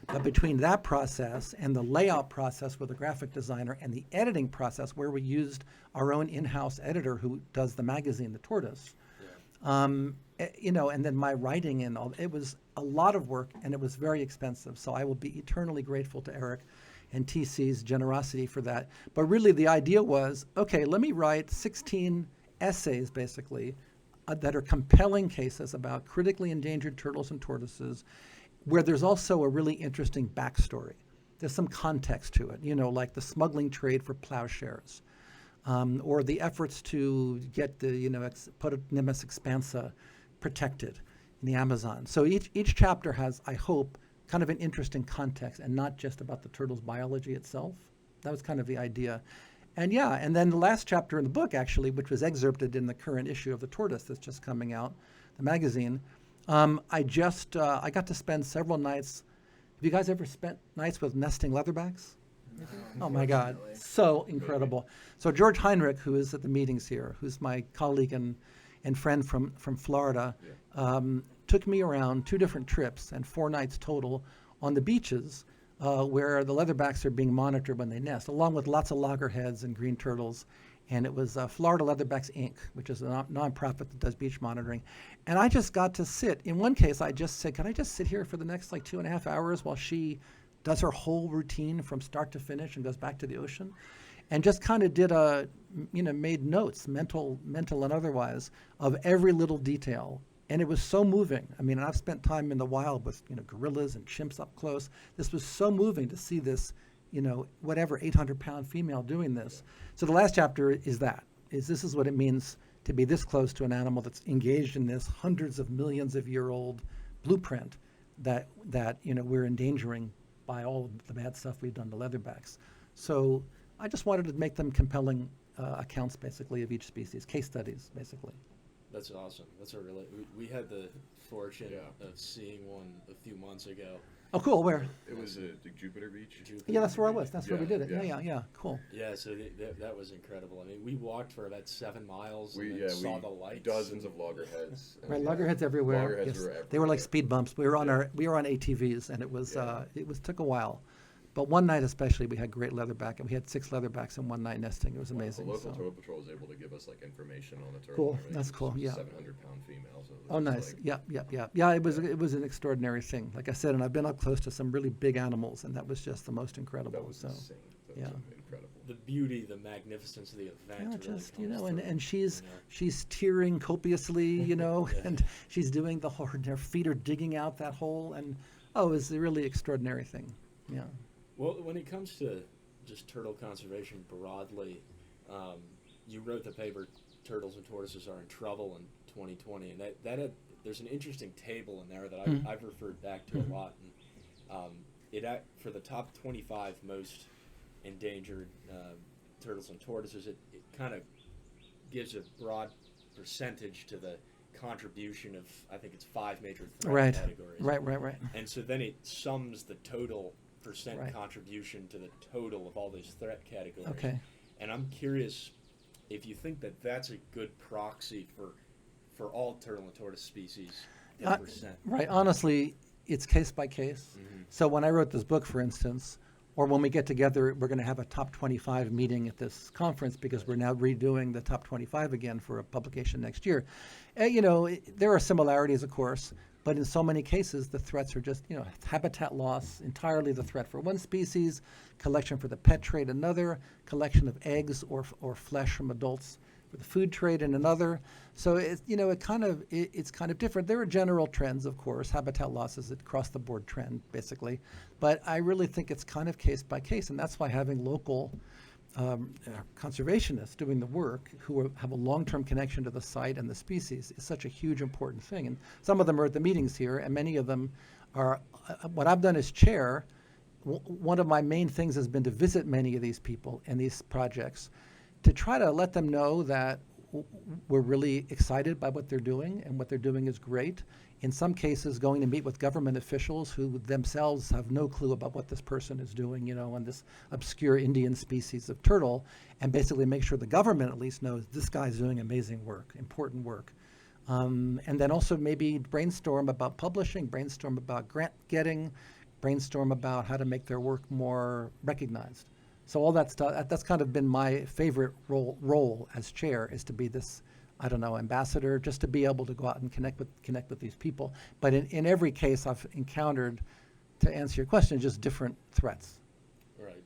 B: But between that process and the layout process with a graphic designer and the editing process where we used our own in-house editor who does the magazine, the Tortoise, and then my writing and all, it was a lot of work and it was very expensive. So I will be eternally grateful to Eric and TC's generosity for that. But really the idea was, okay, let me write 16 essays basically that are compelling cases about critically endangered turtles and tortoises, where there's also a really interesting backstory. There's some context to it, like the smuggling trade for plowshares, or the efforts to get the Potonemus expansa protected in the Amazon. So each chapter has, I hope, kind of an interesting context and not just about the turtle's biology itself. That was kind of the idea. And then the last chapter in the book, actually, which was excerpted in the current issue of the Tortoise that's just coming out, the magazine, I got to spend several nights. Have you guys ever spent nights with nesting leatherbacks? Oh my God, so incredible. So George Heinrich, who is at the meetings here, who's my colleague and friend from Florida, took me around 2 different trips and 4 nights total on the beaches where the leatherbacks are being monitored when they nest, along with lots of loggerheads and green turtles. And it was Florida Leatherbacks Inc., which is a nonprofit that does beach monitoring. And I just got to sit. In one case, I just said, can I just sit here for the next 2.5 hours while she does her whole routine from start to finish and goes back to the ocean? And just kind of did made notes, mental and otherwise, of every little detail. And it was so moving. I mean, I've spent time in the wild with, gorillas and chimps up close. This was so moving to see this, 800-pound female doing this. So the last chapter is this is what it means to be this close to an animal that's engaged in this hundreds of millions of year old blueprint that we're endangering by all of the bad stuff we've done to leatherbacks. So I just wanted to make them compelling accounts, basically, of each species, case studies, basically.
A: That's awesome. We had the fortune of seeing one a few months ago.
B: Oh, cool. Where?
C: It was the Jupiter Beach.
B: Yeah, that's where I was. That's where we did it. Yeah. Cool.
A: Yeah, so that was incredible. I mean, we walked for about 7 miles and saw the lights.
C: Dozens of loggerheads.
B: Right, loggerheads everywhere.
C: Loggerheads were everywhere.
B: They were like speed bumps. We were on ATVs, and it took a while. But one night especially, we had great leatherback, and we had 6 leatherbacks in one night nesting. It was amazing.
C: The local turtle patrol was able to give us information on the turtle.
B: Cool, that's cool. Yeah.
C: 700-pound female. So
B: oh, nice. Yeah. Yeah, it was an extraordinary thing. Like I said, and I've been up close to some really big animals, and that was just the most incredible.
C: That was insane. That was incredible.
A: The beauty, the magnificence of the event.
B: And she's tearing copiously, and she's doing her feet are digging out that hole, and it was a really extraordinary thing. Yeah.
A: Well, when it comes to just turtle conservation broadly, you wrote the paper "Turtles and Tortoises Are in Trouble" in 2020, and that there's an interesting table in there that I've referred back to a lot. And for the top 25 most endangered turtles and tortoises, it kind of gives a broad percentage to the contribution of, I think it's 5 major threat categories.
B: Right.
A: And so then it sums the total percent contribution to the total of all those threat categories.
B: Okay.
A: And I'm curious if you think that that's a good proxy for all turtle and tortoise species in percent.
B: Right. Honestly, it's case by case. Mm-hmm. So when I wrote this book, for instance, or when we get together, we're going to have a top 25 meeting at this conference because we're now redoing the top 25 again for a publication next year. There are similarities, of course, but in so many cases, the threats are just, habitat loss, entirely the threat for one species, collection for the pet trade another, collection of eggs or flesh from adults for the food trade in another. So it's kind of different. There are general trends, of course. Habitat loss is across the board trend, basically. But I really think it's kind of case by case, and that's why having local conservationists doing the work who have a long-term connection to the site and the species is such a huge, important thing. And some of them are at the meetings here, and many of them are. What I've done as chair, one of my main things has been to visit many of these people and these projects to try to let them know that we're really excited by what they're doing, and what they're doing is great. In some cases, going to meet with government officials who themselves have no clue about what this person is doing, on this obscure Indian species of turtle, and basically make sure the government at least knows this guy's doing amazing work, important work. And then also maybe brainstorm about publishing, brainstorm about grant getting, brainstorm about how to make their work more recognized. So all that stuff, that's kind of been my favorite role as chair, is to be this, ambassador, just to be able to go out and connect with these people. But in every case I've encountered, to answer your question, just different threats.
A: Right.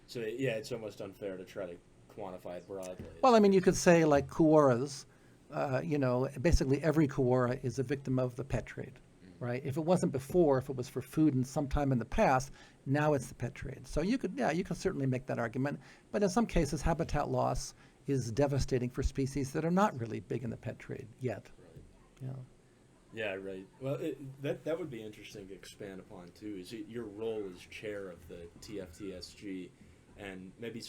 A: So yeah, it's almost unfair to try to quantify it broadly.
B: Well, you could say like koalas, basically every koala is a victim of the pet trade. Right? If it wasn't before, if it was for food and sometime in the past, now it's the pet trade. So you could certainly make that argument. But in some cases, habitat loss is devastating for species that are not really big in the pet trade yet.
A: Right. Yeah, right. Well, that would be interesting to expand upon too. Is it your role as chair of the TFTSG, and maybe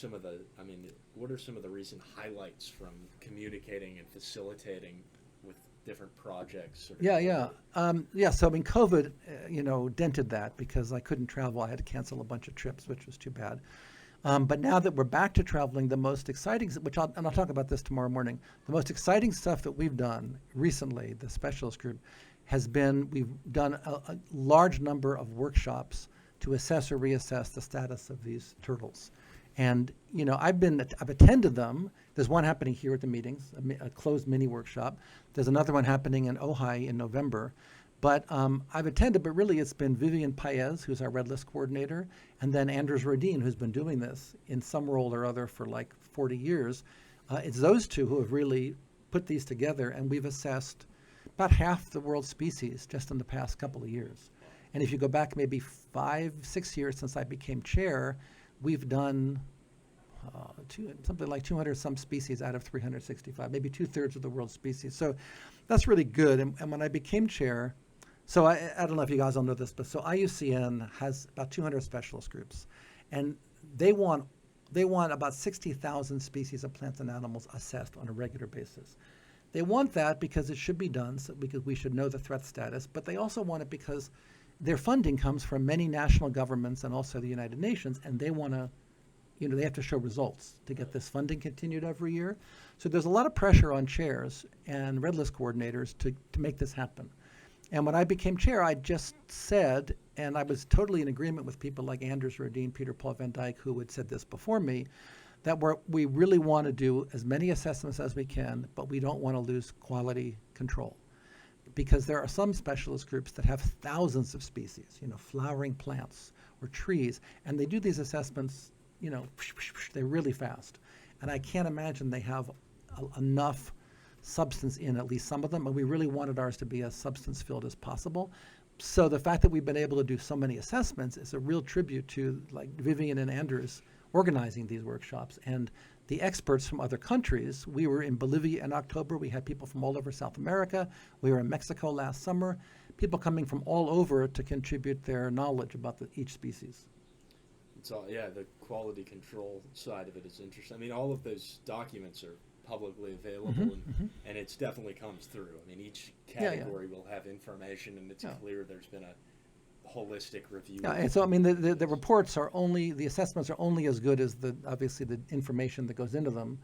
A: what are some of the recent highlights from communicating and facilitating with different projects?
B: So COVID, dented that because I couldn't travel. I had to cancel a bunch of trips, which was too bad. But now that we're back to traveling, the most exciting, and I'll talk about this tomorrow morning, the most exciting stuff that we've done recently, the specialist group, has been we've done a large number of workshops to assess or reassess the status of these turtles. And I've attended them. There's one happening here at the meetings, a closed mini workshop. There's another one happening in Ojai in November. But I've attended, but really it's been Vivian Paez, who's our Red List coordinator, and then Anders Rodin, who's been doing this in some role or other for like 40 years. It's those two who have really put these together, and we've assessed about half the world's species just in the past couple of years. And if you go back maybe 5-6 years since I became chair, we've done something like 200 some species out of 365, maybe 2/3 of the world's species. So that's really good. And when I became chair, so I don't know if you guys all know this, but so IUCN has about 200 specialist groups, and they want about 60,000 species of plants and animals assessed on a regular basis. They want that because it should be done, because we should know the threat status, but they also want it because their funding comes from many national governments and also the United Nations, and they want to, they have to show results to get this funding continued every year. So there's a lot of pressure on chairs and Red List coordinators to make this happen. And when I became chair, I just said, and I was totally in agreement with people like Anders Rodin, Peter Paul Van Dyke, who had said this before me, that we really want to do as many assessments as we can, but we don't want to lose quality control. Because there are some specialist groups that have thousands of species, flowering plants or trees, and they do these assessments, they're really fast. And I can't imagine they have enough substance in at least some of them, and we really wanted ours to be as substance-filled as possible. So the fact that we've been able to do so many assessments is a real tribute to like Vivian and Anders organizing these workshops. And the experts from other countries, we were in Bolivia in October, we had people from all over South America, we were in Mexico last summer, people coming from all over to contribute their knowledge about each species.
A: It's all, the quality control side of it is interesting. All of those documents are publicly available, and it's definitely comes through. Each category will have information, and it's clear there's been a holistic review.
B: Yeah, and so the reports are the assessments are only as good as obviously the information that goes into them,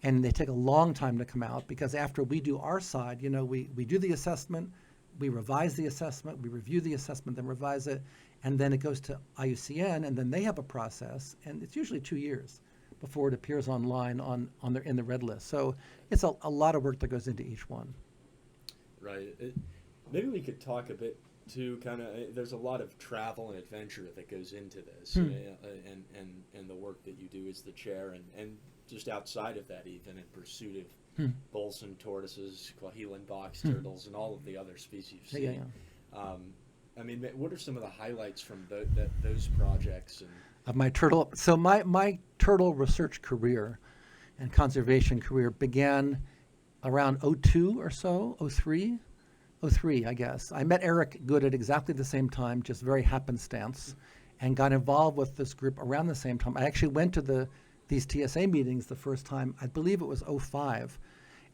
B: and they take a long time to come out because after we do our side, we do the assessment, we revise the assessment, we review the assessment, then revise it, and then it goes to IUCN, and then they have a process, and it's usually 2 years before it appears online in the Red List. So it's a lot of work that goes into each one.
A: Right. Maybe we could talk a bit too. There's a lot of travel and adventure that goes into this, and the work that you do as the chair, and just outside of that, even in pursuit of Bolson tortoises, Kwahilin box turtles, and all of the other species you've seen. What are some of the highlights from those projects?
B: Of my turtle. So my turtle research career and conservation career began around '02 or so, '03, '03, I guess. I met Eric Good at exactly the same time, just very happenstance, and got involved with this group around the same time. I actually went to these TSA meetings the first time. I believe it was '05,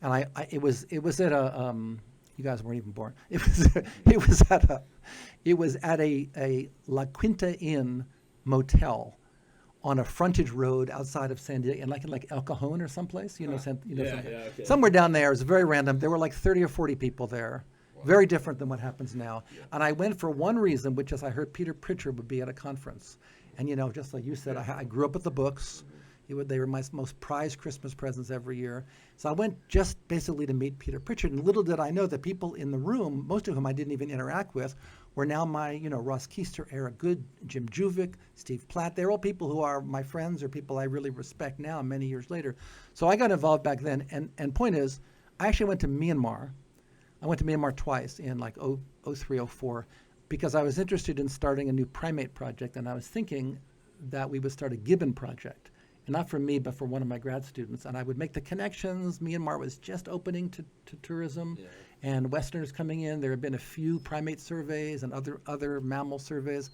B: and it was at a you guys weren't even born. It was at a La Quinta Inn motel on a frontage road outside of San Diego, and like El Cajon or someplace,
A: Okay.
B: somewhere down there. It was very random. There were like 30 or 40 people there. Wow. Very different than what happens now. Yeah. And I went for one reason, which is I heard Peter Pritchard would be at a conference. And just like you said, I grew up with the books. They were my most prized Christmas presents every year. So I went just basically to meet Peter Pritchard. And little did I know that people in the room, most of whom I didn't even interact with, were now my, Ross Keister, Eric Good, Jim Juvick, Steve Platt. They're all people who are my friends or people I really respect now many years later. So I got involved back then. And point is, I actually went to Myanmar. I went to Myanmar twice in like '03, '04, because I was interested in starting a new primate project. And I was thinking that we would start a gibbon project. And not for me, but for one of my grad students. And I would make the connections. Myanmar was just opening to tourism and Westerners coming in. There had been a few primate surveys and other mammal surveys.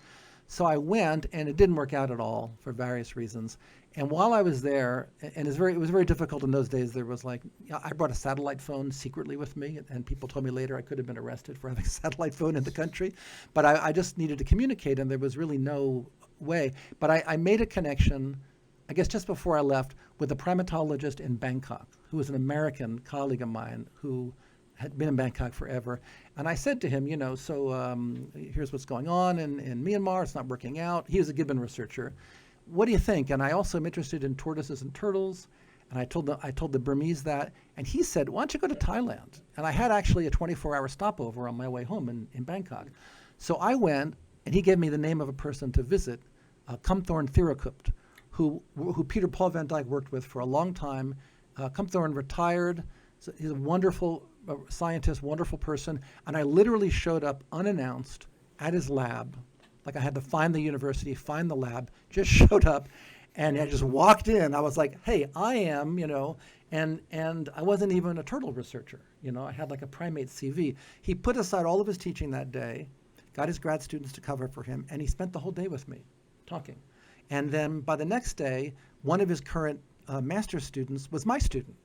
B: So I went, and it didn't work out at all for various reasons. And while I was there, and it was very difficult in those days, there was I brought a satellite phone secretly with me, and people told me later I could have been arrested for having a satellite phone in the country. But I just needed to communicate, and there was really no way. But I made a connection, I guess just before I left, with a primatologist in Bangkok, who was an American colleague of mine who had been in Bangkok forever. And I said to him, here's what's going on in Myanmar. It's not working out. He was a gibbon researcher. What do you think? And I also am interested in tortoises and turtles. And I told the Burmese that. And he said, why don't you go to Thailand? And I had actually a 24-hour stopover on my way home in Bangkok. So I went, and he gave me the name of a person to visit, Kumthorn Thirakupt, who Peter Paul Van Dyke worked with for a long time. Kumthorn retired. So he's a wonderful scientist, wonderful person. And I literally showed up unannounced at his lab. Like I had to find the university, find the lab, just showed up, and I just walked in. I was like, hey, I am, and I wasn't even a turtle researcher. I had like a primate CV. He put aside all of his teaching that day, got his grad students to cover for him, and he spent the whole day with me talking. And then by the next day, one of his current master's students was my student.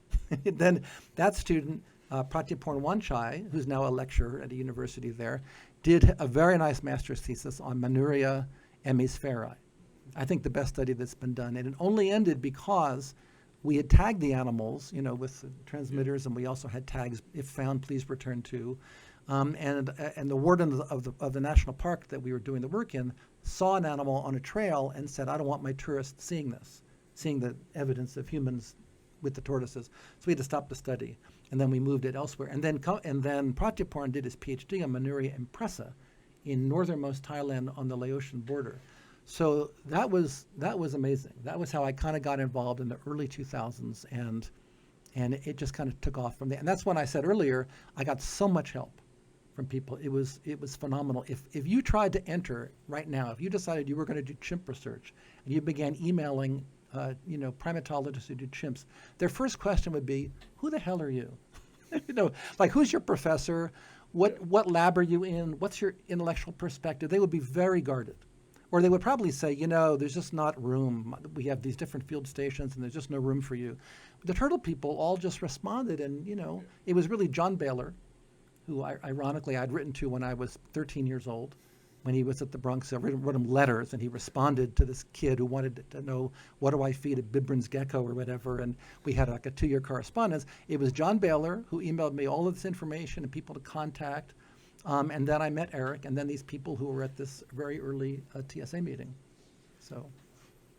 B: Then that student, Pratyaporn Wanchai, who's now a lecturer at a university there, did a very nice master's thesis on Manuria hemisphaeri. I think the best study that's been done. And it only ended because we had tagged the animals, with transmitters, and we also had tags, if found, please return to. And the warden of the national park that we were doing the work in saw an animal on a trail and said, I don't want my tourists seeing the evidence of humans with the tortoises. So we had to stop the study. And then we moved it elsewhere. And then Pratyaporn did his PhD on Manuria impressa in northernmost Thailand on the Laotian border. So that was amazing. That was how I kind of got involved in the early 2000s, and it just kind of took off from there. And that's when I said earlier, I got so much help from people. It was phenomenal. If you tried to enter right now, if you decided you were going to do chimp research, and you began emailing primatologists who do chimps, their first question would be, who the hell are you? Who's your professor? What lab are you in? What's your intellectual perspective? They would be very guarded. Or they would probably say, there's just not room. We have these different field stations, and there's just no room for you. But the turtle people all just responded, and, it was really John Baylor, who ironically I'd written to when I was 13 years old, when he was at the Bronx. I wrote him letters, and he responded to this kid who wanted to know, what do I feed a Bibrin's gecko or whatever, and we had like a 2-year correspondence. It was John Baylor who emailed me all of this information and people to contact, and then I met Eric, and then these people who were at this very early TSA meeting. So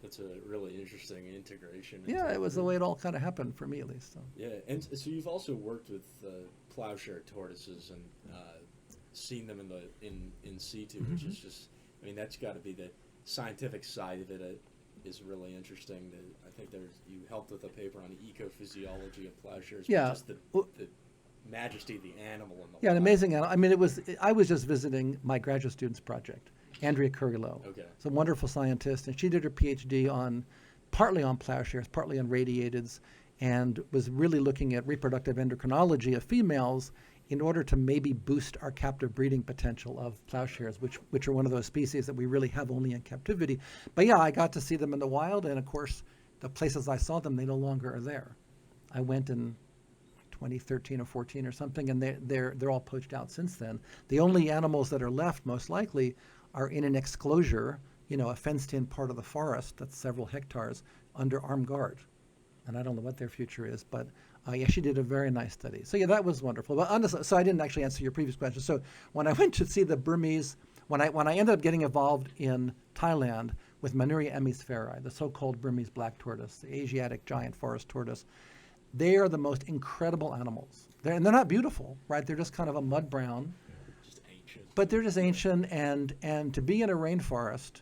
A: that's a really interesting integration.
B: Yeah, it was the way it all kind of happened for me, at least. So.
A: Yeah, and so you've also worked with plowshare tortoises and seen them in situ, which is just, that's got to be the scientific side of it. Is really interesting. I think you helped with a paper on the ecophysiology of plowshares.
B: Yeah.
A: Just the majesty of the animal and
B: an amazing animal. I was just visiting my graduate student's project, Andrea Curillo.
A: Okay.
B: She's a wonderful scientist, and she did her PhD on partly on plowshares, partly on radiateds, and was really looking at reproductive endocrinology of females in order to maybe boost our captive breeding potential of plowshares, which are one of those species that we really have only in captivity. But yeah, I got to see them in the wild, and of course, the places I saw them, they no longer are there. I went in 2013 or 14 or something, and they're all poached out since then. The only animals that are left, most likely, are in an exclosure, a fenced-in part of the forest that's several hectares under armed guard. And I don't know what their future is, but yeah, she did a very nice study. So yeah, that was wonderful. But honestly, so I didn't actually answer your previous question. So when I went to see the Burmese, when I ended up getting involved in Thailand with Manuria emisferi, the so-called Burmese black tortoise, the Asiatic giant forest tortoise, they are the most incredible animals. They're not beautiful, right? They're just kind of a mud brown.
A: Just ancient.
B: But they're just ancient, and to be in a rainforest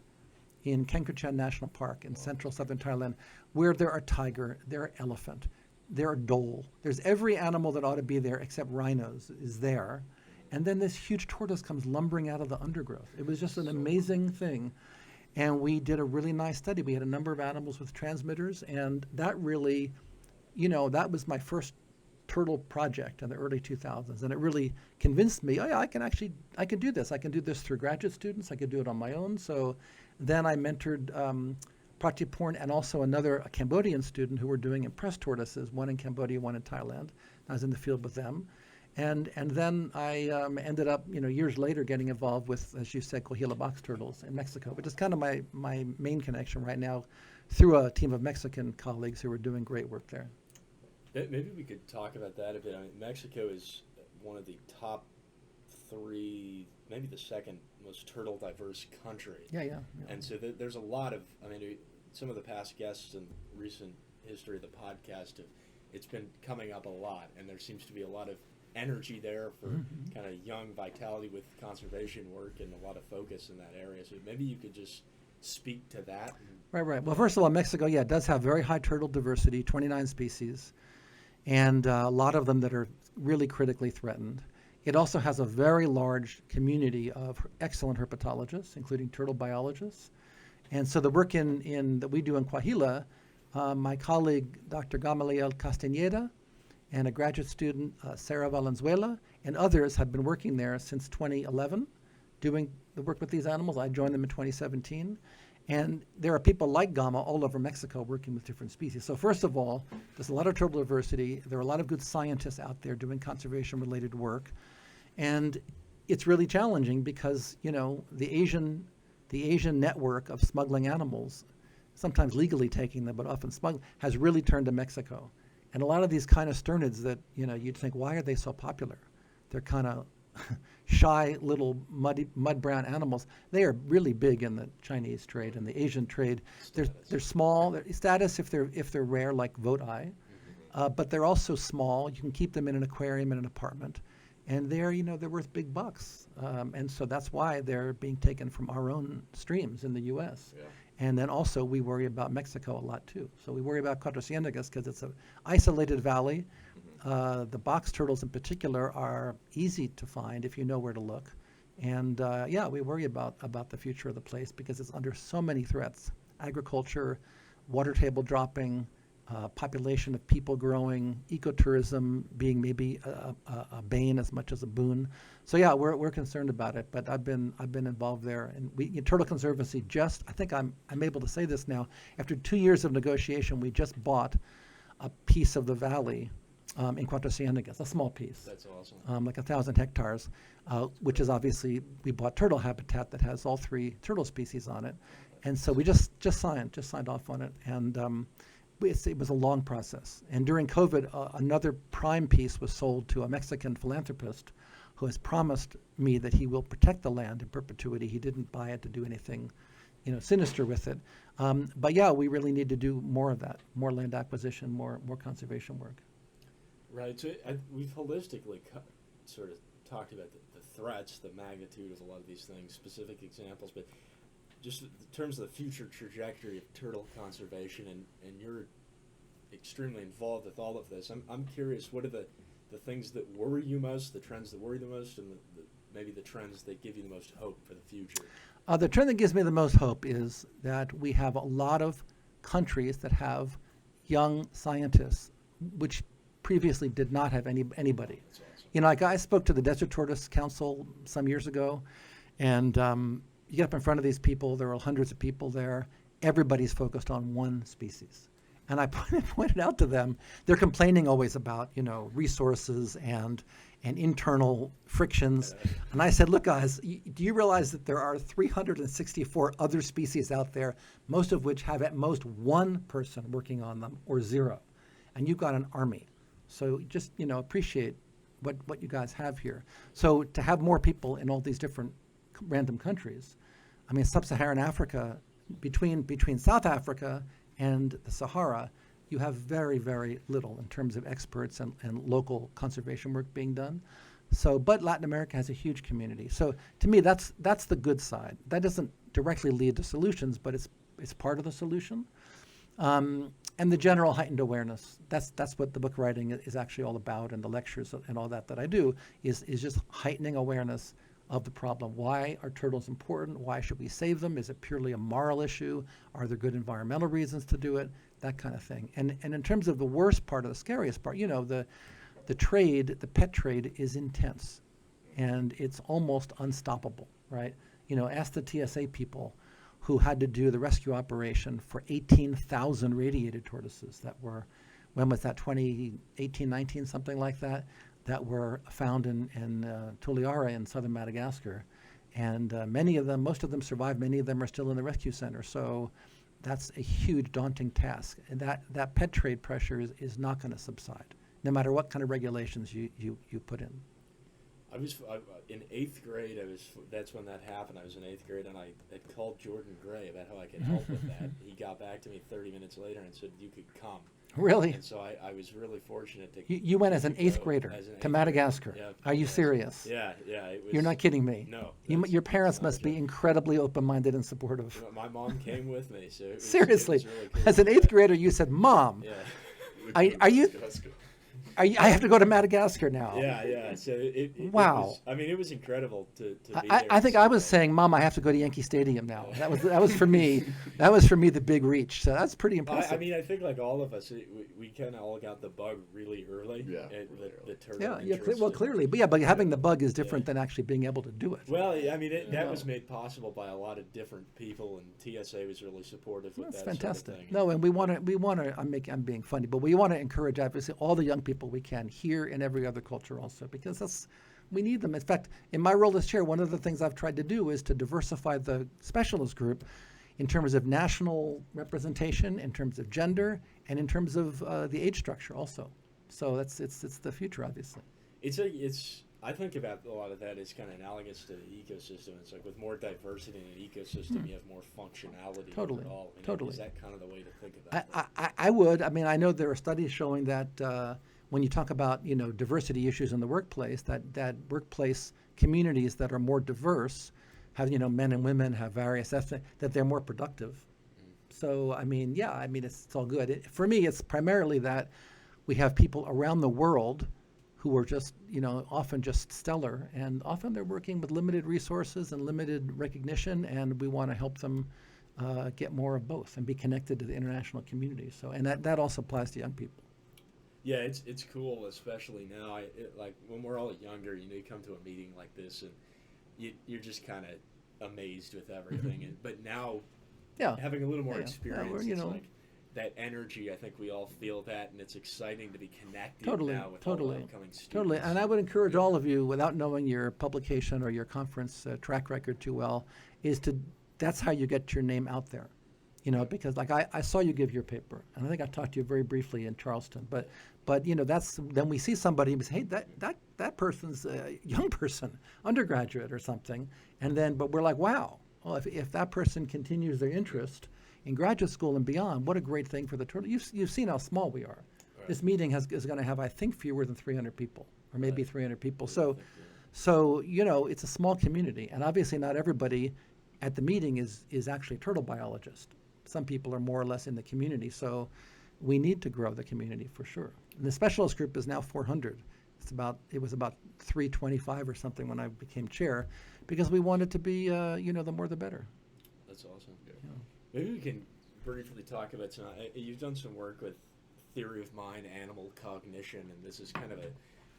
B: in Kengkruchen National Park in central southern Thailand, where there are tiger, there are elephant, there are dhole. There's every animal that ought to be there except rhinos is there. And then this huge tortoise comes lumbering out of the undergrowth. It was just an amazing thing. And we did a really nice study. We had a number of animals with transmitters, and that really, that was my first turtle project in the early 2000s. And it really convinced me, oh yeah, I can do this. I can do this through graduate students. I could do it on my own. So then I mentored Pratiporn and also a Cambodian student who were doing impressed tortoises, one in Cambodia, one in Thailand. I was in the field with them. And then I ended up, years later getting involved with, as you said, Coahuila box turtles in Mexico, which is kind of my main connection right now through a team of Mexican colleagues who are doing great work there.
A: Maybe we could talk about that a bit. I mean, Mexico is one of the top 3, maybe the second most turtle diverse country.
B: Yeah.
A: And so there's a lot of, some of the past guests in recent history of the podcast, it's been coming up a lot, and there seems to be a lot of energy there for kind of young vitality with conservation work and a lot of focus in that area. So maybe you could just speak to that.
B: Right. Well, first of all, Mexico, it does have very high turtle diversity, 29 species, and a lot of them that are really critically threatened. It also has a very large community of excellent herpetologists, including turtle biologists. And so the work that we do in Coahuila, my colleague, Dr. Gamaliel Castañeda, and a graduate student, Sarah Valenzuela, and others have been working there since 2011, doing the work with these animals. I joined them in 2017. And there are people like Gama all over Mexico working with different species. So first of all, there's a lot of turtle diversity. There are a lot of good scientists out there doing conservation-related work. And it's really challenging because, the Asian network of smuggling animals, sometimes legally taking them, but often smuggling, has really turned to Mexico. And a lot of these kind of sternids that, you'd think, why are they so popular? They're kind of shy little mud brown animals. They are really big in the Chinese trade and the Asian trade. They're small. Status if they're rare, like vote-eye, but they're also small. You can keep them in an aquarium in an apartment, and they're worth big bucks. And so that's why they're being taken from our own streams in the U.S. Yeah. And then also we worry about Mexico a lot too. So we worry about Cuatro Ciénegas because it's an isolated valley. The box turtles in particular are easy to find if you know where to look. And we worry about the future of the place because it's under so many threats. Agriculture, water table dropping, population of people growing, ecotourism being maybe a bane as much as a boon. So yeah, we're concerned about it. But I've been involved there, and Turtle Conservancy I think I'm able to say this now. After 2 years of negotiation, we just bought a piece of the valley in Cuatro Ciénegas, a small piece.
A: That's awesome.
B: Like 1,000 hectares, which is obviously, we bought turtle habitat that has all 3 turtle species on it. And so we just signed off on it. And it was a long process. And during COVID, another prime piece was sold to a Mexican philanthropist who has promised me that he will protect the land in perpetuity. He didn't buy it to do anything, sinister with it. But yeah, we really need to do more of that, more land acquisition, more conservation work.
A: Right. So we've holistically sort of talked about the threats, the magnitude of a lot of these things, specific examples, but just in terms of the future trajectory of turtle conservation, and you're extremely involved with all of this. I'm curious, what are the things that worry you most, the trends that worry the most, and maybe the trends that give you the most hope for the future?
B: The trend that gives me the most hope is that we have a lot of countries that have young scientists, which previously did not have anybody.
C: That's awesome.
B: You know, like I spoke to the Desert Tortoise Council some years ago, and you get up in front of these people, there are hundreds of people there, everybody's focused on one species. And I pointed out to them, they're complaining always about, resources and internal frictions. And I said, look, guys, do you realize that there are 364 other species out there, most of which have at most one person working on them or zero? And you've got an army. So just, appreciate what you guys have here. So to have more people in all these different random countries, I mean, sub-Saharan Africa, between South Africa and the Sahara, you have very, very little in terms of experts and local conservation work being done. So, but Latin America has a huge community. So to me, that's the good side. That doesn't directly lead to solutions, but it's part of the solution. And the general heightened awareness. That's what the book writing is actually all about, and the lectures and all that I do is just heightening awareness of the problem. Why are turtles important? Why should we save them? Is it purely a moral issue? Are there good environmental reasons to do it? That kind of thing. And in terms of the worst part, or the scariest part, the trade, the pet trade is intense, and it's almost unstoppable, right? Ask the TSA people who had to do the rescue operation for 18,000 radiated tortoises that were, when was that, 2018, 19, something like that, that were found in Toliara in southern Madagascar. And most of them survived. Many of them are still in the rescue center. So that's a huge, daunting task. And that pet trade pressure is not going to subside, no matter what kind of regulations you put in.
A: I in 8th grade. That's when that happened. I was in 8th grade, and I had called Jordan Gray about how I could help with that. He got back to me 30 minutes later and said, you could come.
B: Really?
A: And so I was really fortunate to.
B: You went as an 8th grader to Madagascar.
A: Yeah,
B: Are you serious?
A: Yeah. It was,
B: You're not kidding me.
A: No.
B: Your parents must be incredibly open-minded and supportive.
A: My mom came with me. So
B: Seriously,
A: it was really cool.
B: As an 8th grader, you said, "Mom,
A: Yeah.
B: are you? I have to go to Madagascar now."
A: Yeah. So
B: Wow.
A: It was incredible to be there.
B: I think I was saying, "Mom, I have to go to Yankee Stadium now." That was for me. That was for me the big reach. So that's pretty impressive.
A: I think like all of us, we kind of all got the bug really early.
C: Yeah.
A: The turtle
B: Well, clearly, but having the bug is different than actually being able to do it.
A: Well, that was made possible by a lot of different people, and TSA was really supportive with
B: That's
A: that
B: fantastic.
A: sort of thing.
B: No, and we want to. I'm being funny, but we want to encourage obviously all the young people we can here and every other culture also, because we need them. In fact, in my role as chair, one of the things I've tried to do is to diversify the specialist group in terms of national representation, in terms of gender, and in terms of the age structure also. So it's the future, obviously.
A: I think about a lot of that is kind of analogous to the ecosystem. It's like with more diversity in an ecosystem, you have more functionality.
B: Totally.
A: Overall.
B: Totally.
A: Is that kind of the way to think about it?
B: I would. I know there are studies showing that when you talk about diversity issues in the workplace, that workplace communities that are more diverse have men and women, have various ethnic, that they're more productive. So it's all good. For me, it's primarily that we have people around the world who are just often just stellar, and often they're working with limited resources and limited recognition, and we want to help them get more of both and be connected to the international community. So, and that also applies to young people.
A: Yeah, it's cool, especially now. Like when we're all younger, you come to a meeting like this, and you're just kind of amazed with everything. But now, having a little more experience, it's like that energy. I think we all feel that, and it's exciting to be connected now with all the upcoming students.
B: Totally, and I would encourage all of you, without knowing your publication or your conference track record too well, that's how you get your name out there. Because like I saw you give your paper, and I think I talked to you very briefly in Charleston, but then we see somebody and we say, hey, that person's a young person, undergraduate or something, but we're like, wow, well, if that person continues their interest in graduate school and beyond, what a great thing for the turtle. You've seen how small we are. Right. This meeting is going to have, I think, fewer than 300 people, or maybe 300 people. So it's a small community, and obviously not everybody at the meeting is actually a turtle biologist. Some people are more or less in the community, so we need to grow the community for sure. And the specialist group is now 400. It was about 325 or something when I became chair, because we wanted to be, the more the better.
A: That's awesome.
C: Yeah.
A: Maybe we can briefly talk about some. You've done some work with theory of mind, animal cognition, and this is kind of a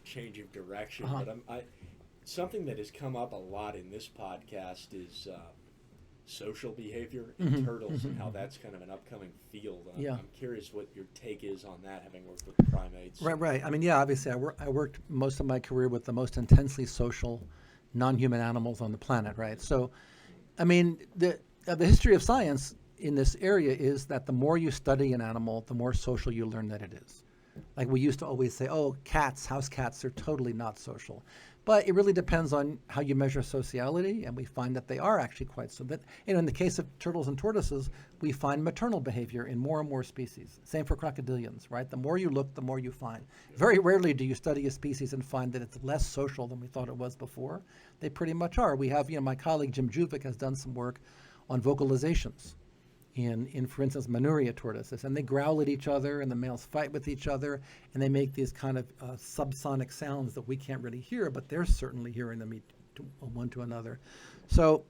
A: change of direction. But something that has come up a lot in this podcast is social behavior in turtles and how that's kind of an upcoming field. I'm curious what your take is on that, having worked with primates.
B: Right. I mean, yeah, obviously I worked most of my career with the most intensely social non-human animals on the planet, right? So, I mean, the history of science in this area is that the more you study an animal, the more social you learn that it is. Like we used to always say, oh, cats, house cats, they're totally not social. But it really depends on how you measure sociality, and we find that they are actually quite so. That, in the case of turtles and tortoises, we find maternal behavior in more and more species. Same for crocodilians, right? The more you look, the more you find. Very rarely do you study a species and find that it's less social than we thought it was before. They pretty much are. We have, my colleague Jim Juvic has done some work on vocalizations in for instance, Manuria tortoises, and they growl at each other, and the males fight with each other, and they make these kind of subsonic sounds that we can't really hear, but they're certainly hearing them one to another. So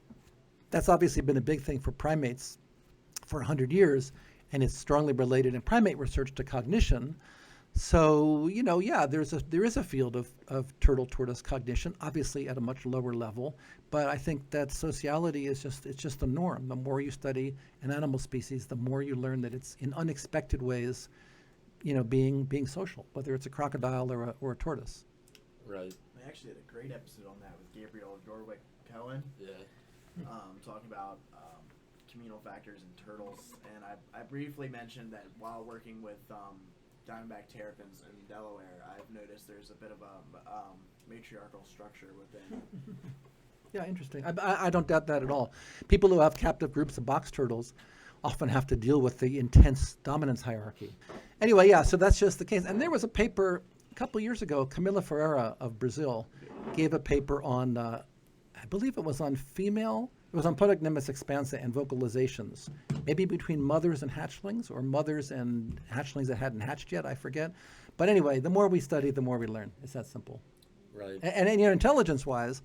B: that's obviously been a big thing for primates for 100 years, and it's strongly related in primate research to cognition. So, there is a field of turtle-tortoise cognition, obviously at a much lower level, but I think that sociality is just the norm. The more you study an animal species, the more you learn that it's in unexpected ways, being social, whether it's a crocodile or a tortoise.
A: Right.
D: I actually did a great episode on that with Gabriel Dorwick-Cohen.
A: Yeah.
D: Talking about communal factors in turtles, and I briefly mentioned that while working with diamondback terrapins in Delaware, I've noticed there's a bit of a matriarchal structure within.
B: Yeah, interesting. I don't doubt that at all. People who have captive groups of box turtles often have to deal with the intense dominance hierarchy. Anyway, yeah, so that's just the case. And there was a paper a couple years ago, Camila Ferreira of Brazil gave a paper on, I believe it was on Podocnemis expansa and vocalizations, maybe between mothers and hatchlings, or mothers and hatchlings that hadn't hatched yet, I forget. But anyway, the more we study, the more we learn. It's that simple.
A: Right.
B: And intelligence-wise,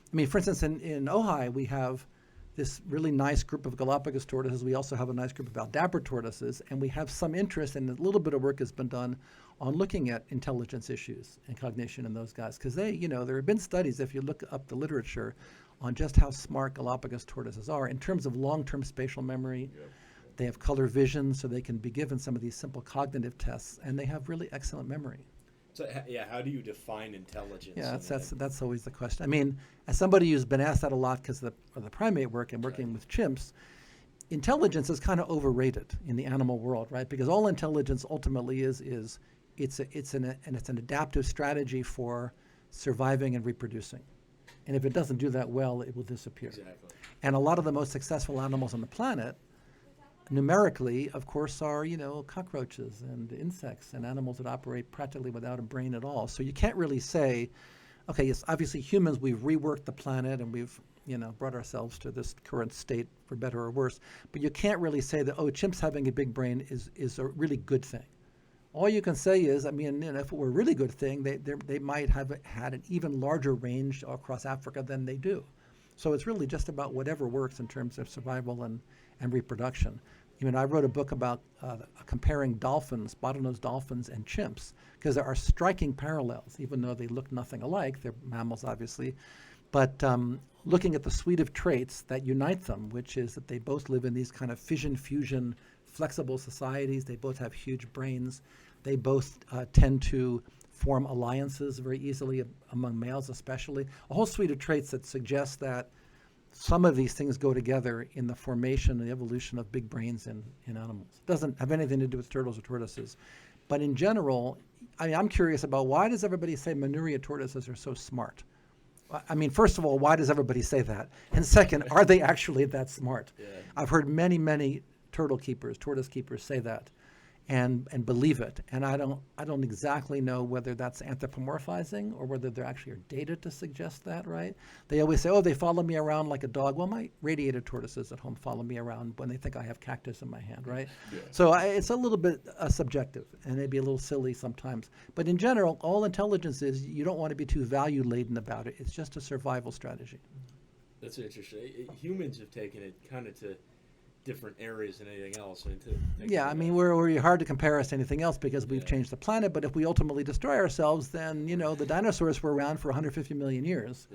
B: I mean, for instance, in Ojai, we have this really nice group of Galapagos tortoises. We also have a nice group of Aldabra tortoises, and we have some interest, and a little bit of work has been done on looking at intelligence issues and cognition in those guys. Because there have been studies, if you look up the literature, on just how smart Galapagos tortoises are in terms of long-term spatial memory.
C: Yep.
B: They have color vision, so they can be given some of these simple cognitive tests, and they have really excellent memory.
A: So, how do you define intelligence?
B: Yeah, that's always the question. I mean, as somebody who's been asked that a lot because of the primate work and working with chimps, intelligence is kind of overrated in the animal world, right? Because all intelligence ultimately is it's an adaptive strategy for surviving and reproducing. And if it doesn't do that well, it will disappear.
A: Exactly.
B: And a lot of the most successful animals on the planet, numerically, of course, are, cockroaches and insects and animals that operate practically without a brain at all. So you can't really say, okay, yes, obviously humans, we've reworked the planet and we've, brought ourselves to this current state for better or worse. But you can't really say that, chimps having a big brain is a really good thing. All you can say is, if it were a really good thing, they might have had an even larger range across Africa than they do. So it's really just about whatever works in terms of survival and reproduction. I wrote a book about comparing dolphins, bottlenose dolphins, and chimps, because there are striking parallels, even though they look nothing alike. They're mammals, obviously. But looking at the suite of traits that unite them, which is that they both live in these kind of fission-fusion, flexible societies. They both have huge brains. They both tend to form alliances very easily among males especially. A whole suite of traits that suggest that some of these things go together in the formation and the evolution of big brains in animals. It doesn't have anything to do with turtles or tortoises. But in general, I'm curious about why does everybody say Manuria tortoises are so smart? First of all, why does everybody say that? And second, are they actually that smart?
A: Yeah.
B: I've heard many tortoise keepers say that and believe it. And I don't exactly know whether that's anthropomorphizing or whether there actually are data to suggest that, right? They always say, they follow me around like a dog. Well, my radiated tortoises at home follow me around when they think I have cactus in my hand, right?
C: Yeah.
B: So it's a little bit subjective and maybe a little silly sometimes. But in general, all intelligence is you don't want to be too value-laden about it. It's just a survival strategy.
A: That's interesting. Humans have taken it kind of to different areas than anything else. And
B: Yeah, I mean, we're hard to compare us to anything else because we've
A: Yeah.
B: changed the planet. But if we ultimately destroy ourselves, then the dinosaurs were around for 150 million years.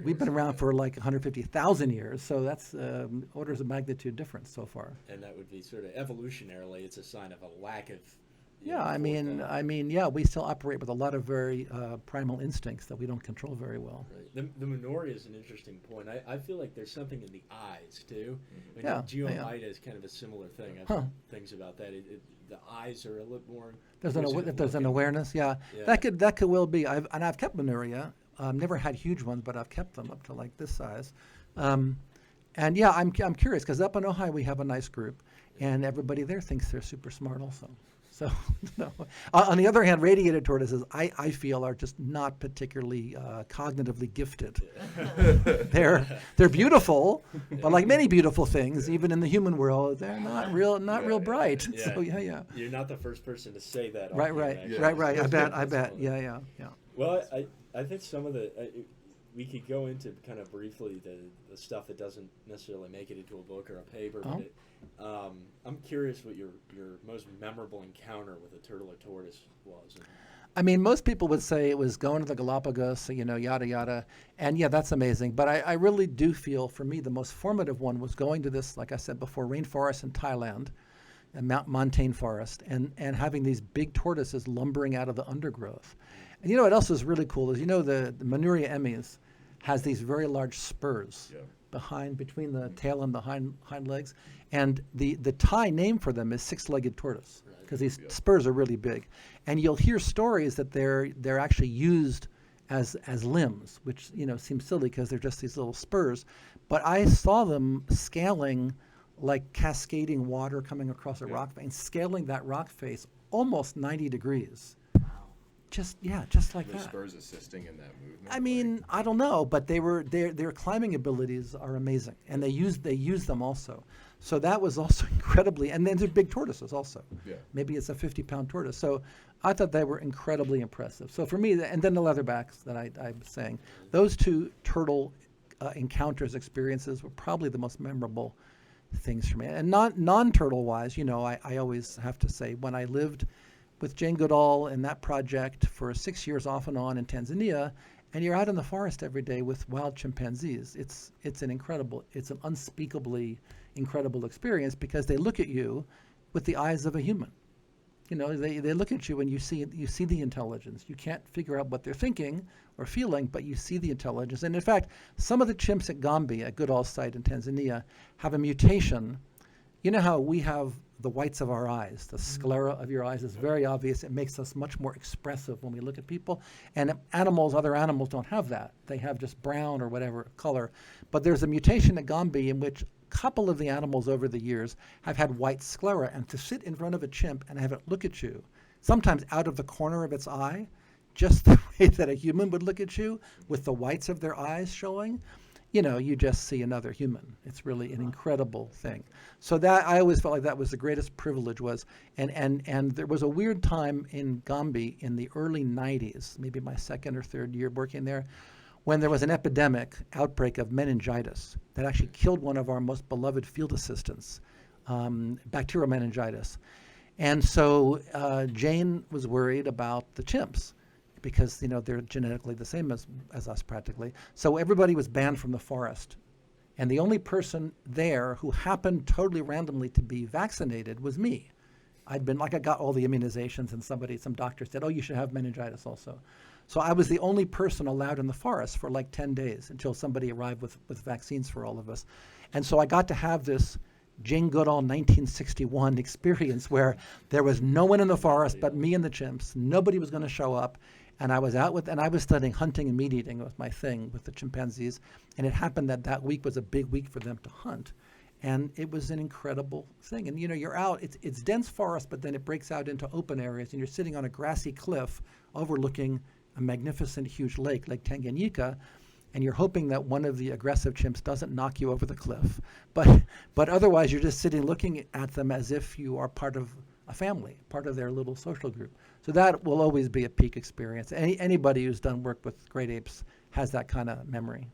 B: We've been around for like 150,000 years, so that's orders of magnitude difference so far.
A: And that would be sort of evolutionarily, it's a sign of a lack of.
B: Yeah, I mean, yeah, we still operate with a lot of very primal instincts that we don't control very well.
A: Right. The menorah is an interesting point. I feel like there's something in the eyes too. I mean,
B: Yeah,
A: geomita is kind of a similar thing. I've heard things about that. The eyes are a little more.
B: If there's an awareness, yeah,
A: Yeah.
B: that could well be. I've kept menorah. Never had huge ones, but I've kept them up to like this size. And yeah, I'm curious because up in Ojai we have a nice group, and everybody there thinks they're super smart also. So, no. On the other hand, radiated tortoises, I feel, are just not particularly cognitively gifted. They're beautiful, but like many beautiful things, even in the human world, they're not real bright.
A: Yeah.
B: So yeah.
A: You're not the first person to say that.
B: Right. I bet. Yeah.
A: Well, I think some of the we could go into kind of briefly the stuff that doesn't necessarily make it into a book or a paper.
B: Oh.
A: But I'm curious what your most memorable encounter with a turtle or tortoise was.
B: I mean, most people would say it was going to the Galapagos, yada, yada. And yeah, that's amazing. But I really do feel, for me, the most formative one was going to this, like I said before, rainforest in Thailand, and montane forest, and having these big tortoises lumbering out of the undergrowth. And what else is really cool is, the Manuria emys has these very large spurs between the tail and the hind legs. And the Thai name for them is six-legged tortoise, because these spurs are really big. And you'll hear stories that they're actually used as limbs, which seems silly because they're just these little spurs. But I saw them scaling like cascading water coming across a rock face, scaling that rock face almost 90 degrees. Just like
C: the
B: that.
C: spurs assisting in that movement.
B: I mean, I don't know, but their climbing abilities are amazing, and they use them also. So that was also incredibly, and then they're big tortoises also.
C: Yeah.
B: Maybe it's a 50-pound tortoise. So I thought they were incredibly impressive. So for me, and then the leatherbacks that I'm saying, those two turtle encounters, experiences were probably the most memorable things for me. And non-turtle wise, I always have to say, when I lived with Jane Goodall in that project for 6 years off and on in Tanzania, and you're out in the forest every day with wild chimpanzees. It's an unspeakably incredible experience because they look at you with the eyes of a human. They look at you and you see the intelligence. You can't figure out what they're thinking or feeling, but you see the intelligence. And in fact, some of the chimps at Gombe, at Goodall's site in Tanzania, have a mutation. You know how we have the whites of our eyes, the sclera of your eyes is very obvious. It makes us much more expressive when we look at people. And other animals don't have that. They have just brown or whatever color. But there's a mutation at Gombe in which a couple of the animals over the years have had white sclera. And to sit in front of a chimp and have it look at you, sometimes out of the corner of its eye, just the way that a human would look at you with the whites of their eyes showing, you just see another human. It's really an incredible thing. So that I always felt like that was the greatest privilege was, and there was a weird time in Gombe in the early 90s, maybe my second or third year working there, when there was an outbreak of meningitis that actually killed one of our most beloved field assistants, bacterial meningitis. And so Jane was worried about the chimps, because they're genetically the same as us practically. So everybody was banned from the forest. And the only person there who happened totally randomly to be vaccinated was me. I got all the immunizations, and some doctor said, oh, you should have meningitis also. So I was the only person allowed in the forest for like 10 days until somebody arrived with vaccines for all of us. And so I got to have this Jane Goodall 1961 experience where there was no one in the forest but me and the chimps. Nobody was going to show up. And I was I was studying hunting and meat eating was my thing with the chimpanzees. And it happened that week was a big week for them to hunt. And it was an incredible thing. And you're out, it's dense forest, but then it breaks out into open areas, and you're sitting on a grassy cliff overlooking a magnificent, huge Lake Tanganyika, and you're hoping that one of the aggressive chimps doesn't knock you over the cliff. But otherwise, you're just sitting looking at them as if you are part of a family, part of their little social group. So that will always be a peak experience. Anybody who's done work with great apes has that kind of memory.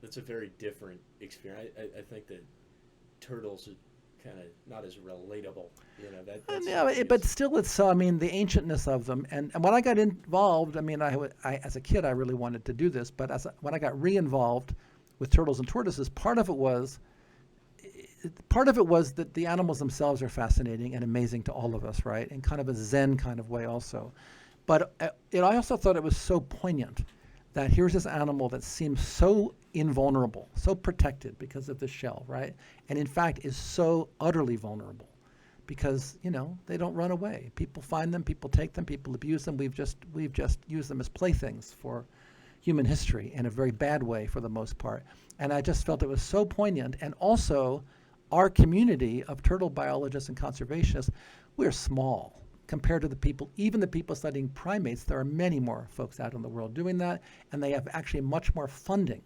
A: That's a very different experience. I think that turtles are kind of not as relatable. That's
B: Yeah, but still, it's I mean, the ancientness of them. And when I got involved, I mean, I as a kid, I really wanted to do this. But when I got re-involved with turtles and tortoises, part of it was that the animals themselves are fascinating and amazing to all of us, right? In kind of a Zen kind of way also. But I also thought it was so poignant that here's this animal that seems so invulnerable, so protected because of the shell, right? And in fact is so utterly vulnerable because, they don't run away. People find them, people take them, people abuse them. We've just used them as playthings for human history in a very bad way for the most part. And I just felt it was so poignant. And also, our community of turtle biologists and conservationists, we're small compared to the people, even the people studying primates. There are many more folks out in the world doing that, and they have actually much more funding.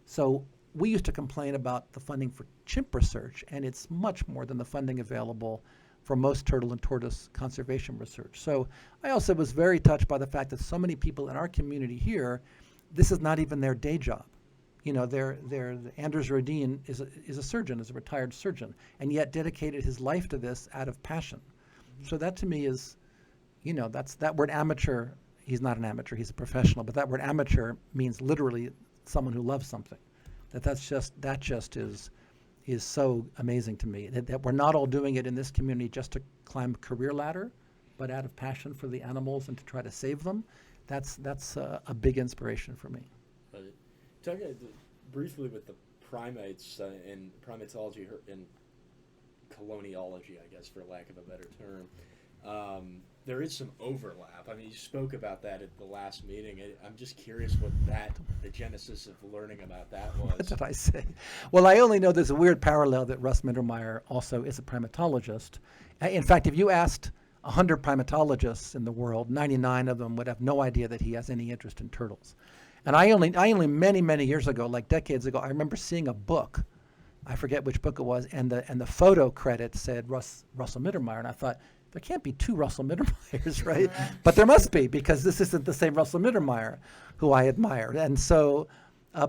B: So we used to complain about the funding for chimp research, and it's much more than the funding available for most turtle and tortoise conservation research. So I also was very touched by the fact that so many people in our community here, this is not even their day job. Anders Rodin is a surgeon, is a retired surgeon, and yet dedicated his life to this out of passion. So that to me is, that's that word amateur. He's not an amateur; he's a professional. But that word amateur means literally someone who loves something. That just is so amazing to me. That we're not all doing it in this community just to climb a career ladder, but out of passion for the animals and to try to save them. That's a big inspiration for me.
A: Talking briefly with the primates and primatology and cheloniology, I guess, for lack of a better term, there is some overlap. I mean, you spoke about that at the last meeting. I'm just curious what the genesis of learning about that was.
B: What did I say? Well, I only know there's a weird parallel that Russ Mittermeier also is a primatologist. In fact, if you asked 100 primatologists in the world, 99 of them would have no idea that he has any interest in turtles. And I only many years ago, like decades ago, I remember seeing a book. I forget which book it was, and the photo credit said Russell Mittermeier, and I thought there can't be two Russell Mittermeiers, right? But there must be, because this isn't the same Russell Mittermeier who I admire. And so,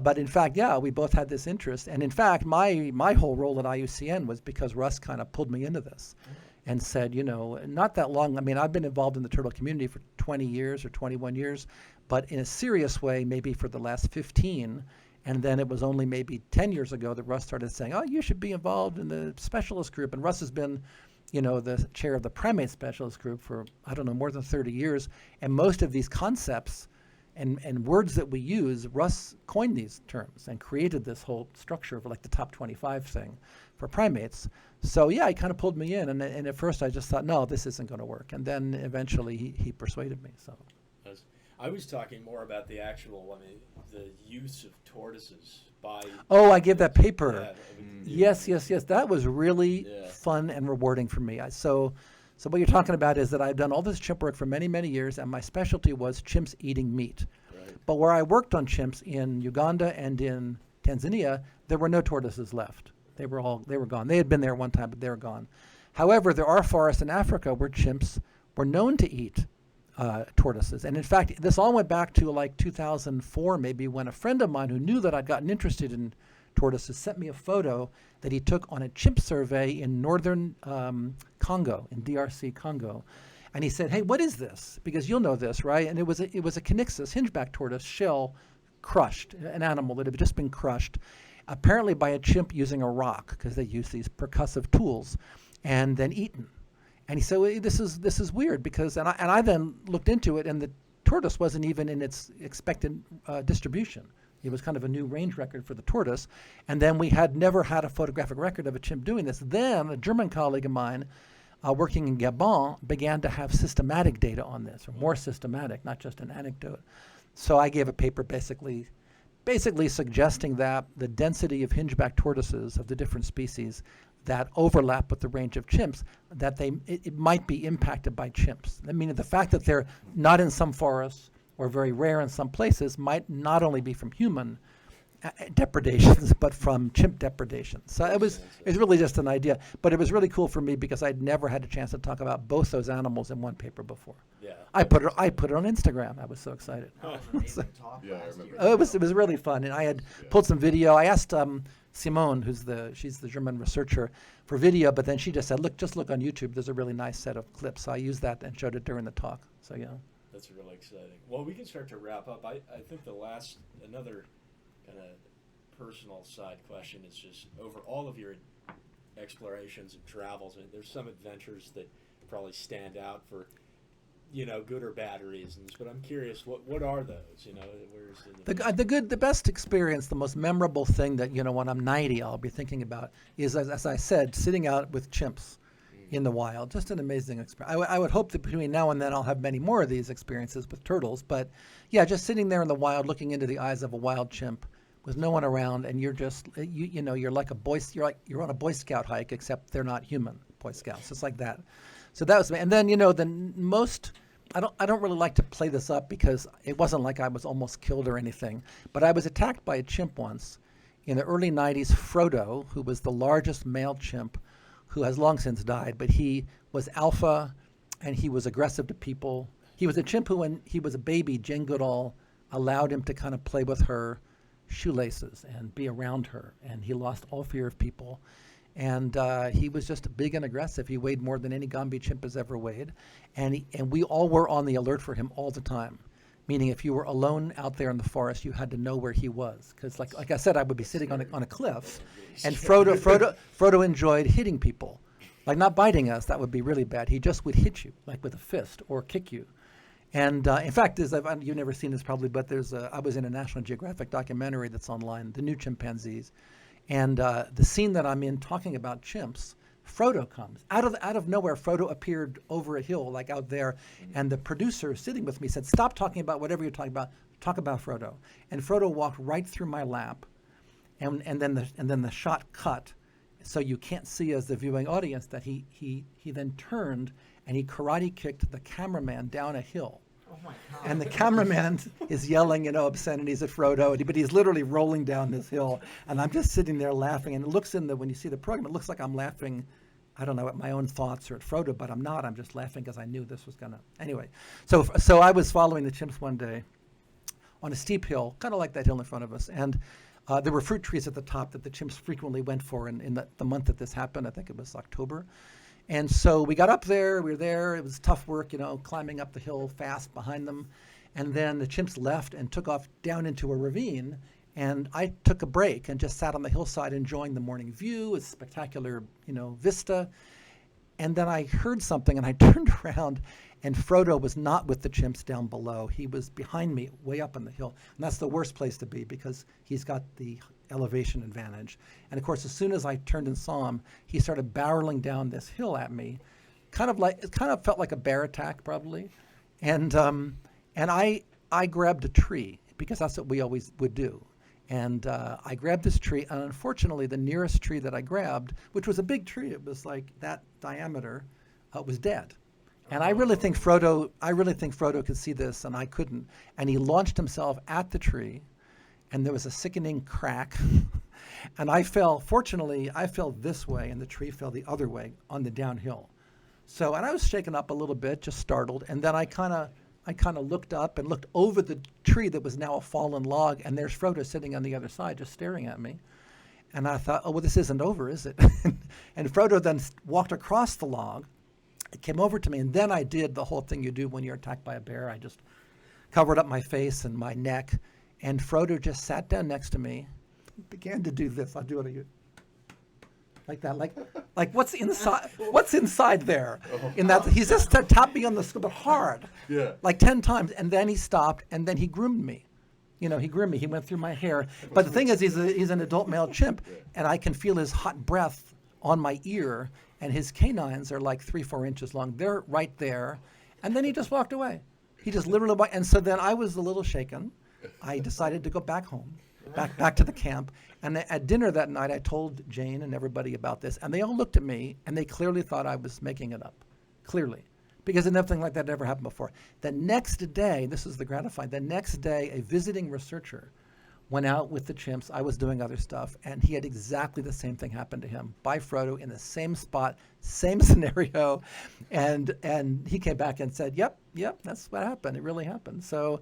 B: but in fact, yeah, we both had this interest. And in fact, my whole role at IUCN was because Russ kind of pulled me into this and said, not that long. I mean, I've been involved in the turtle community for 20 years or 21 years, but in a serious way, maybe for the last 15. And then it was only maybe 10 years ago that Russ started saying, oh, you should be involved in the specialist group. And Russ has been, the chair of the primate specialist group for, I don't know, more than 30 years. And most of these concepts and words that we use, Russ coined these terms and created this whole structure of like the top 25 thing for primates. So yeah, he kind of pulled me in. And at first I just thought, no, this isn't going to work. And then eventually he persuaded me. So.
A: I was talking more about the the use of tortoises by...
B: Oh, I gave that paper.
A: Yeah,
B: Yes. That was really fun and rewarding for me. So what you're talking about is that I've done all this chimp work for many years, and my specialty was chimps eating meat.
A: Right.
B: But where I worked on chimps in Uganda and in Tanzania, there were no tortoises left. They were gone. They had been there one time, but they were gone. However, there are forests in Africa where chimps were known to eat tortoises. And in fact, this all went back to like 2004 maybe, when a friend of mine who knew that I'd gotten interested in tortoises sent me a photo that he took on a chimp survey in northern Congo, in DRC Congo. And he said, hey, what is this? Because you'll know this, right? And it was a Conyxus hingeback tortoise shell crushed, an animal that had just been crushed, apparently by a chimp using a rock, because they use these percussive tools, and then eaten. And he said, well, this is weird, because, and I then looked into it, and the tortoise wasn't even in its expected distribution. It was kind of a new range record for the tortoise. And then we had never had a photographic record of a chimp doing this. Then a German colleague of mine working in Gabon began to have systematic data on this, or more systematic, not just an anecdote. So I gave a paper basically suggesting that the density of hingeback tortoises of the different species that overlap with the range of chimps, that it might be impacted by chimps. I mean, the fact that they're not in some forests or very rare in some places might not only be from human depredations, but from chimp depredations. So it was really just an idea. But it was really cool for me because I'd never had a chance to talk about both those animals in one paper before.
A: Yeah.
B: I put it on Instagram. I was so excited.
D: That was an amazing talk
C: Yeah, I
D: last
C: remember.
D: year.
B: It was really fun, and I had pulled some video. I asked Simone, she's the German researcher, for video, but then she just said, just look on YouTube. There's a really nice set of clips. So I used that and showed it during the talk. So yeah.
A: That's really exciting. Well, we can start to wrap up. I think another kind of personal side question is just over all of your explorations and travels, and there's some adventures that probably stand out for, good or bad reasons. But I'm curious, what are those?
B: The best experience, the most memorable thing that when I'm 90, I'll be thinking about is, as I said, sitting out with chimps in the wild. Just an amazing experience. I would hope that between now and then I'll have many more of these experiences with turtles. But yeah, just sitting there in the wild, looking into the eyes of a wild chimp with no one around, and you're just you're like you're on a Boy Scout hike, except they're not human Boy Scouts. It's like that. So that was, and then I don't really like to play this up because it wasn't like I was almost killed or anything, but I was attacked by a chimp once in the early 90s. Frodo, who was the largest male chimp, who has long since died, but he was alpha and he was aggressive to people. He was a chimp who, when he was a baby, Jane Goodall allowed him to kind of play with her shoelaces and be around her, and he lost all fear of people. And he was just big and aggressive. He weighed more than any Gombe chimp has ever weighed. And we all were on the alert for him all the time. Meaning if you were alone out there in the forest, you had to know where he was. Because like I said, I would be sitting on a cliff, and Frodo enjoyed hitting people. Like not biting us, that would be really bad. He just would hit you, like with a fist, or kick you. And in fact, you've never seen this probably, but I was in a National Geographic documentary that's online, The New Chimpanzees. And the scene that I'm in talking about chimps, Frodo comes. Out of nowhere, Frodo appeared over a hill, like out there, and the producer sitting with me said, "Stop talking about whatever you're talking about. Talk about Frodo." And Frodo walked right through my lap, and then the shot cut, so you can't see as the viewing audience that he then turned and he karate kicked the cameraman down a hill.
D: Oh my God.
B: And the cameraman is yelling, obscenities at Frodo, but he's literally rolling down this hill. And I'm just sitting there laughing. And it looks when you see the program, it looks like I'm laughing, I don't know, at my own thoughts or at Frodo, but I'm not. I'm just laughing because I knew this was going to. Anyway, so I was following the chimps one day on a steep hill, kind of like that hill in front of us. And there were fruit trees at the top that the chimps frequently went for in the month that this happened. I think it was October. And so we got up there, we were there, it was tough work, climbing up the hill fast behind them. And then the chimps left and took off down into a ravine. And I took a break and just sat on the hillside enjoying the morning view, a spectacular, vista. And then I heard something and I turned around, and Frodo was not with the chimps down below. He was behind me, way up on the hill. And that's the worst place to be because he's got the elevation advantage. And of course, as soon as I turned and saw him, he started barreling down this hill at me. It kind of felt like a bear attack probably. And I grabbed a tree because that's what we always would do. And I grabbed this tree, and unfortunately the nearest tree that I grabbed, which was a big tree, it was like that diameter, was dead. And I really think Frodo could see this, and I couldn't. And he launched himself at the tree, and there was a sickening crack. And I fell. Fortunately, I fell this way, and the tree fell the other way on the downhill. So, and I was shaken up a little bit, just startled. And then I kind of looked up and looked over the tree that was now a fallen log, and there's Frodo sitting on the other side, just staring at me. And I thought, oh, well, this isn't over, is it? And Frodo then walked across the log. It came over to me, and then I did the whole thing you do when you're attacked by a bear. I just covered up my face and my neck, and Frodo just sat down next to me, began to do this. I'll do it again. Like that, like what's inside? What's inside there? In that, he's just tapped me on the skull, but hard, like 10 times, and then he stopped, and then he groomed me. He groomed me. He went through my hair. But the thing is, he's an adult male chimp, and I can feel his hot breath on my ear, and his canines are like 3-4 inches long. They're right there, and then he just walked away. He just literally walked, and so then I was a little shaken. I decided to go back home, back to the camp. And at dinner that night, I told Jane and everybody about this, and they all looked at me, and they clearly thought I was making it up, clearly, because nothing like that ever happened before. The next day, this is the gratifying, the next day, a visiting researcher went out with the chimps. I was doing other stuff, and he had exactly the same thing happen to him by Frodo in the same spot, same scenario, and he came back and said, yep, that's what happened. It really happened. So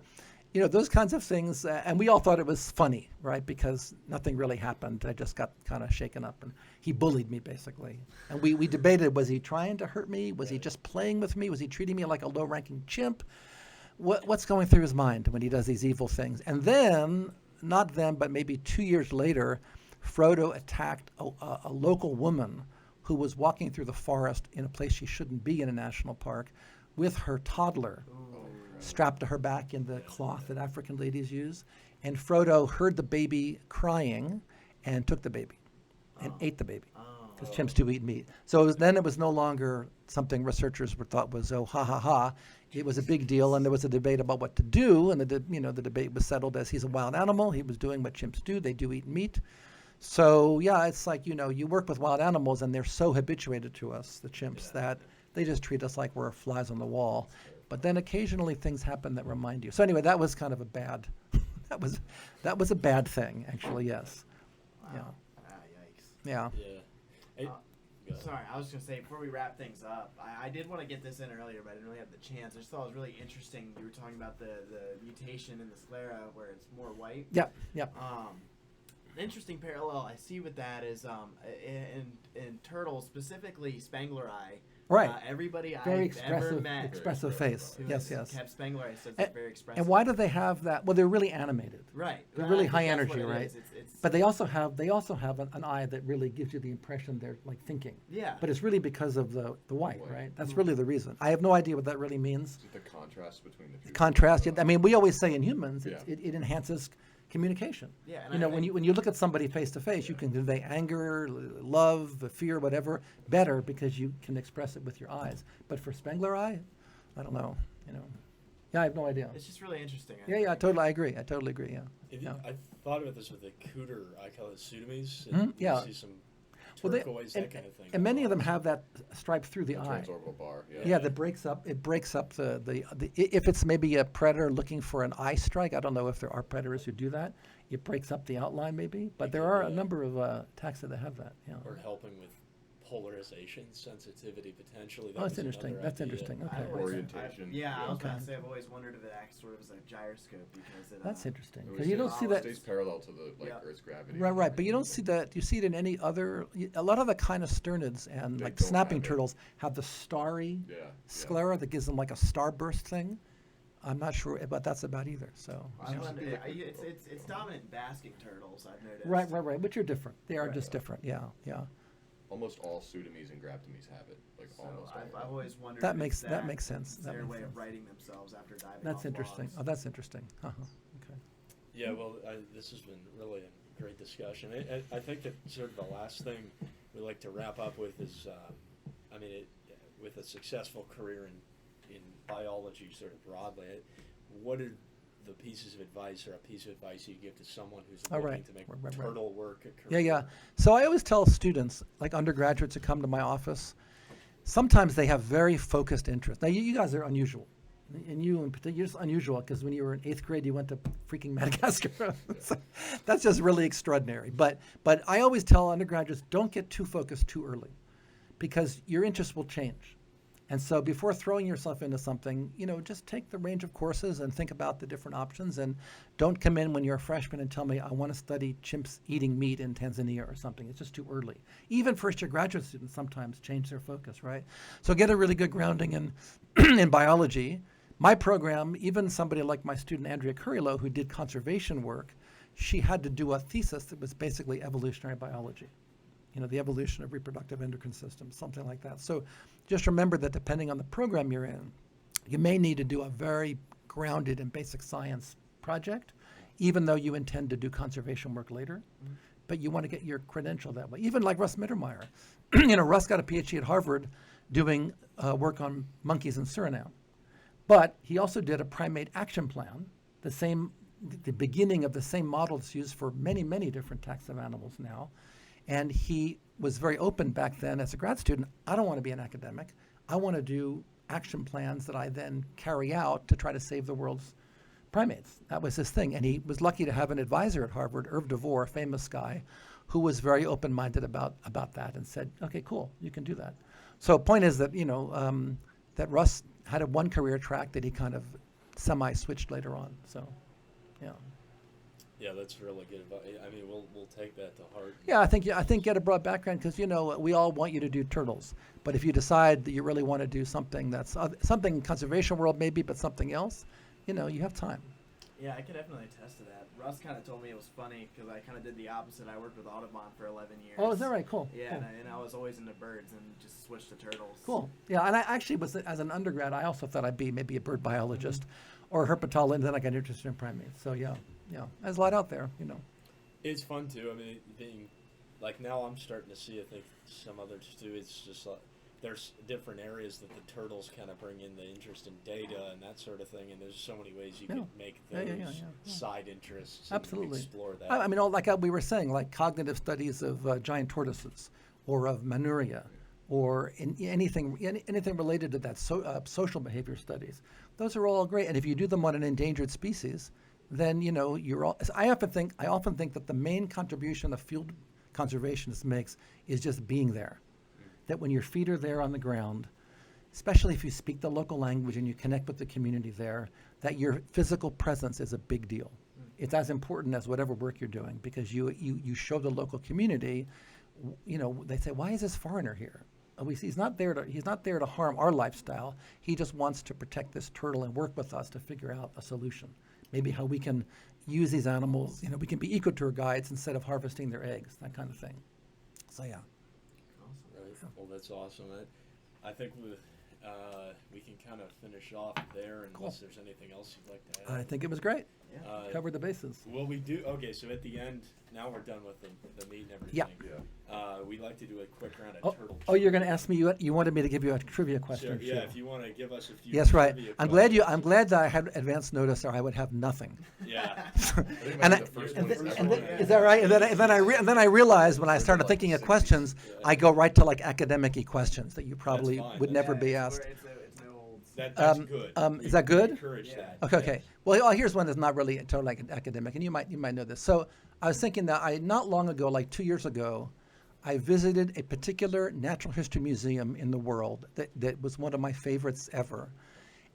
B: those kinds of things. And we all thought it was funny, right? Because nothing really happened. I just got kind of shaken up, and he bullied me basically. And we debated, was he trying to hurt me? Was he just playing with me? Was he treating me like a low-ranking chimp? What's going through his mind when he does these evil things? And then, not then, but maybe 2 years later, Frodo attacked a local woman who was walking through the forest in a place she shouldn't be in a national park with her toddler strapped to her back in the cloth that African ladies use. And Frodo heard the baby crying and took the baby and ate the baby, because chimps do eat meat. So then it was no longer something researchers thought was, oh, ha, ha, ha. It was a big deal, and there was a debate about what to do, and the debate was settled as he's a wild animal. He was doing what chimps do. They do eat meat. So, yeah, it's like, you work with wild animals, and they're so habituated to us, the chimps, that they just treat us like we're flies on the wall. But then occasionally things happen that remind you. So anyway, that was kind of a bad, that was a bad thing, actually, yes.
D: Wow. Yikes.
B: Yeah.
A: Yeah.
D: Sorry, I was going to say, before we wrap things up, I did want to get this in earlier, but I didn't really have the chance. I just thought it was really interesting. You were talking about the mutation in the sclera where it's more white.
B: Yep.
D: An interesting parallel I see with that is in turtles, specifically Spangleri.
B: Right.
D: Everybody
B: Very
D: I've ever met
B: expressive face.
D: who
B: Yes,
D: has
B: yes.
D: kept Spangleri says it's very expressive.
B: And why do they have that? Well, they're really animated.
D: Right.
B: They're
D: I
B: really
D: think
B: high
D: that's
B: energy,
D: what it
B: right?
D: is. It's
B: But they also have an eye that really gives you the impression they're like thinking.
D: Yeah.
B: But it's really because of the white,
C: White.
B: right? That's really the reason. I have no idea what that really means.
C: Is it the contrast between the two?
B: Contrast. I mean, we always say in humans,
C: Yeah.
B: it enhances communication.
D: Yeah, and
B: when you look at somebody face to face, you can convey anger, love, fear, whatever, better because you can express it with your eyes. But for Spangleri, I don't know. Yeah, I have no idea.
D: It's just really interesting.
B: Yeah, I agree. I totally agree. Yeah.
A: I thought about this with the cooter, I call it Testudines.
B: Yeah.
A: You see some
B: Well,
A: turquoise, that kind of thing.
B: And many of them have that stripe through the
C: The
B: eye.
C: transorbital bar.
B: Yeah, that breaks up. It breaks up the if it's maybe a predator looking for an eye strike. I don't know if there are predators who do that. It breaks up the outline maybe, but there are a number of taxa that have that. Yeah.
A: Or helping with polarization, sensitivity, potentially.
B: Oh, that's
A: was
B: interesting.
A: another
B: That's
A: idea.
B: interesting.
D: I
B: Okay.
D: always-
C: Orientation.
D: I was about
B: Okay.
D: to say I've always wondered if it acts sort of as a gyroscope because it.
B: That's interesting
C: It
B: because you don't see that.
C: stays parallel to the
D: Yeah.
C: Earth's gravity.
B: Right. But you don't see that. You see it in any other. A lot of the kind of sternids and
C: They
B: like
C: don't
B: snapping
C: have it.
B: turtles have the starry
C: Yeah.
B: sclera that gives them like a starburst thing. I'm not sure, but that's about either. So.
D: I wonder, it's dominant in basking turtles. I've noticed.
B: Right. Which are different. They are
D: Right.
B: just different. Yeah.
C: Almost all pseudomys and graptomies have it. Like
D: So
C: almost all.
D: I've always wondered.
B: That
D: if
B: makes
D: that
B: sense.
D: It's
B: That
D: their
B: makes
D: way
B: sense.
D: of writing themselves after diving.
B: That's
D: off
B: interesting.
D: logs.
B: Oh, that's interesting. Okay.
A: Yeah, well, this has been really a great discussion. I think that sort of the last thing we like to wrap up with is, with a successful career in biology sort of broadly, what are the pieces of advice or a piece of advice you give to someone who's
B: Oh,
A: looking
B: right.
A: to make
B: Right.
A: turtle work a career?
B: Yeah. So I always tell students, like undergraduates who come to my office, sometimes they have very focused interests. Now, you guys are unusual. And you in particular, you're just unusual because when you were in 8th grade, you went to freaking Madagascar. So that's just really extraordinary. But I always tell undergraduates, don't get too focused too early because your interests will change. And so before throwing yourself into something, just take the range of courses and think about the different options and don't come in when you're a freshman and tell me, I want to study chimps eating meat in Tanzania or something. It's just too early. Even first-year graduate students sometimes change their focus, right? So get a really good grounding in, in biology. My program, even somebody like my student Andrea Currilo, who did conservation work, she had to do a thesis that was basically evolutionary biology. The evolution of reproductive endocrine systems, something like that. So just remember that depending on the program you're in, you may need to do a very grounded in basic science project, even though you intend to do conservation work later. But you want to get your credential that way. Even like Russ Mittermeier. Russ got a PhD at Harvard doing work on monkeys in Suriname. But he also did a primate action plan, the beginning of the same model that's used for many, many different taxa of animals now. And he was very open back then as a grad student. I don't want to be an academic. I want to do action plans that I then carry out to try to save the world's primates. That was his thing. And he was lucky to have an advisor at Harvard, Irv DeVore, a famous guy, who was very open-minded about that and said, okay, cool, you can do that. So point is that, that Russ had one career track that he kind of semi-switched later on. So. Yeah.
A: Yeah, that's really good advice. I mean, we'll take that to heart.
B: Yeah, I think get a broad background because we all want you to do turtles, but if you decide that you really want to do something that's something in conservation world maybe, but something else, you have time.
D: Yeah, I could definitely attest to that. Russ kind of told me it was funny because I kind of did the opposite. I worked with Audubon for 11 years.
B: Oh, is that right? Cool.
D: Yeah,
B: Cool.
D: and I was always into birds and just switched to turtles.
B: Cool. Yeah, and I actually was, as an undergrad, I also thought I'd be maybe a bird biologist or a herpetologist, and then I got interested in primates. So yeah, there's a lot out there,
A: It's fun too. I mean, being like now, I'm starting to see. I think some others too. It's just like there's different areas that the turtles kind of bring in the interest in data and that sort of thing. And there's so many ways you can make those side interests.
B: Absolutely.
A: And explore that.
B: I mean, like we were saying, like cognitive studies of giant tortoises or of Manuria or anything related to that social behavior studies. Those are all great. And if you do them on an endangered species, then you're all. I often think that the main contribution a field conservationist makes is just being there. That when your feet are there on the ground, especially if you speak the local language and you connect with the community there, that your physical presence is a big deal. It's as important as whatever work you're doing because you show the local community. They say, why is this foreigner here? He's not there to harm our lifestyle. He just wants to protect this turtle and work with us to figure out a solution. Maybe how we can use these animals. We can be eco-tour guides instead of harvesting their eggs, that kind of thing. So yeah.
A: Right. Well, that's awesome. I think we can kind of finish off there unless there's anything else you'd like to add.
B: I think it was great.
D: Yeah.
B: Covered the bases.
A: Well, we do. Okay, so at the end, now we're done with the meat and everything.
B: Yeah.
A: We'd like to do a quick round of turtle.
B: Oh, you're going to ask me. You wanted me to give you a trivia question.
A: Sure, yeah, if you want to give us a few.
B: Yes, right.
A: trivia
B: I'm
A: questions.
B: glad that I had advance notice, or I would have nothing.
A: Yeah.
B: And is that right? And then I realized when I started thinking of questions, I go right to like academic-y questions that you probably
A: fine.
B: would never be
D: it's
B: asked.
D: no old.
A: That's good.
B: Is that good?
A: Encourage
D: Yeah.
A: that.
B: Okay. Well, here's one that's not really totally academic, and you might know this. So I was thinking that not long ago, like 2 years ago, I visited a particular natural history museum in the world that was one of my favorites ever.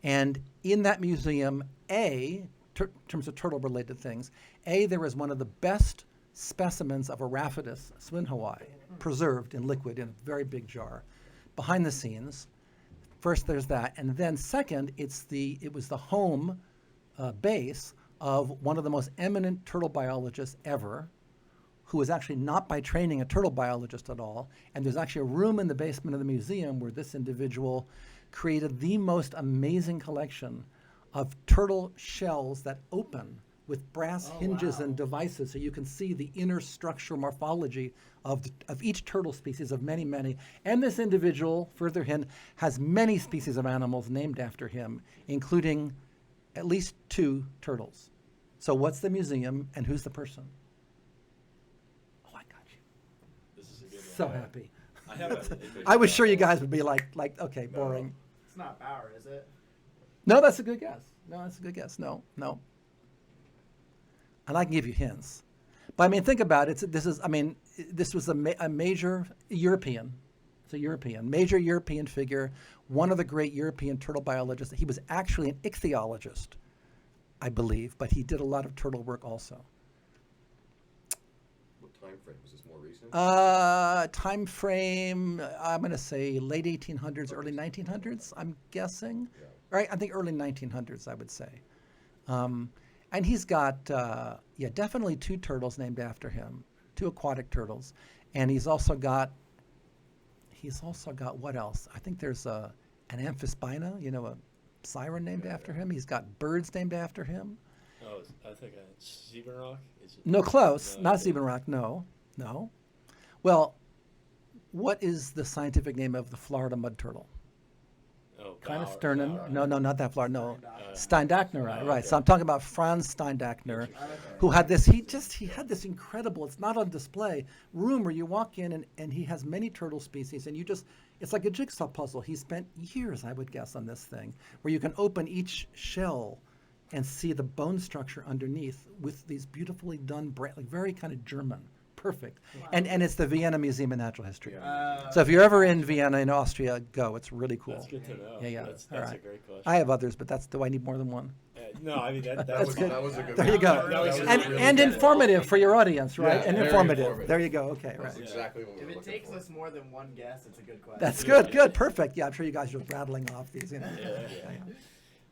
B: And in that museum, in terms of turtle-related things, there was one of the best specimens of Araphidus swinhoai, preserved in liquid in a very big jar. Behind the scenes, first there's that, and then second, it was the home base of one of the most eminent turtle biologists ever, who was actually not by training a turtle biologist at all. And there's actually a room in the basement of the museum where this individual created the most amazing collection of turtle shells that open with brass hinges and devices, so you can see the inner structural morphology of each turtle species, of many, many. And this individual, further hint, has many species of animals named after him, including at least 2 turtles. So what's the museum and who's the person? Oh, I got you.
A: This is a good
B: So
A: one.
B: happy.
A: I have
B: I was sure you guys would be like, okay, boring.
D: It's not Bauer, is it?
B: No, that's a good guess. No. And I can give you hints. But I mean, think about it. This was a major European. It's a major European figure, one of the great European turtle biologists. He was actually an ichthyologist, I believe, but he did a lot of turtle work also.
C: What time frame? Was this more recent?
B: Time frame, I'm going to say late 1800s, early 1900s, I'm guessing.
C: Yeah.
B: Right? I think early 1900s, I would say. And he's got, definitely 2 turtles named after him, 2 aquatic turtles. And he's also got what else? I think there's an amphispina, a siren named after him. He's got birds named after him.
A: Oh, I think Siebenrock? Is it?
B: No, close.
A: No,
B: Not
A: okay.
B: Siebenrock, no. Well, what is the scientific name of the Florida mud turtle?
A: Oh,
B: Craniosternon.
A: Bauer.
B: No, not that Florida. No.
D: Steindachner.
B: Steindachner, right. So I'm talking about Franz Steindachner,
D: Okay.
B: who had this, he had this incredible, it's not on display, room where you walk in and he has many turtle species and it's like a jigsaw puzzle. He spent years, I would guess, on this thing, where you can open each shell and see the bone structure underneath with these beautifully done, like very kind of German. Perfect.
D: Wow.
B: And it's the Vienna Museum of Natural History.
C: Yeah.
B: So if you're ever in Vienna in Austria, go. It's really cool.
A: That's good to know.
B: Yeah.
A: That's
B: All
A: a
B: right.
A: great question.
B: I have others, but do I need more than one?
A: No, I mean that
B: That's
A: was
B: good.
C: That was a good
B: There
C: one.
B: you go.
A: That was
B: And,
A: really
B: and
A: good.
B: informative for your audience, right?
C: Yeah,
B: and
C: very
B: informative.
C: informative.
B: There you go. Okay,
C: That's
B: right.
C: exactly what we
D: If
C: were
D: it
C: looking
D: takes
C: for.
D: us more than one guess, it's a good question.
B: That's good. Good. Perfect. Yeah, I'm sure you guys are just rattling off these. You know.
A: Yeah.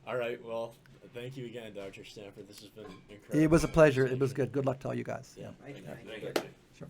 A: All right. Well, thank you again, Dr. Stanford. This has been incredible.
B: It was a pleasure. It was good. Good luck to all you guys. Yeah.
D: Thank you.
C: Thank you.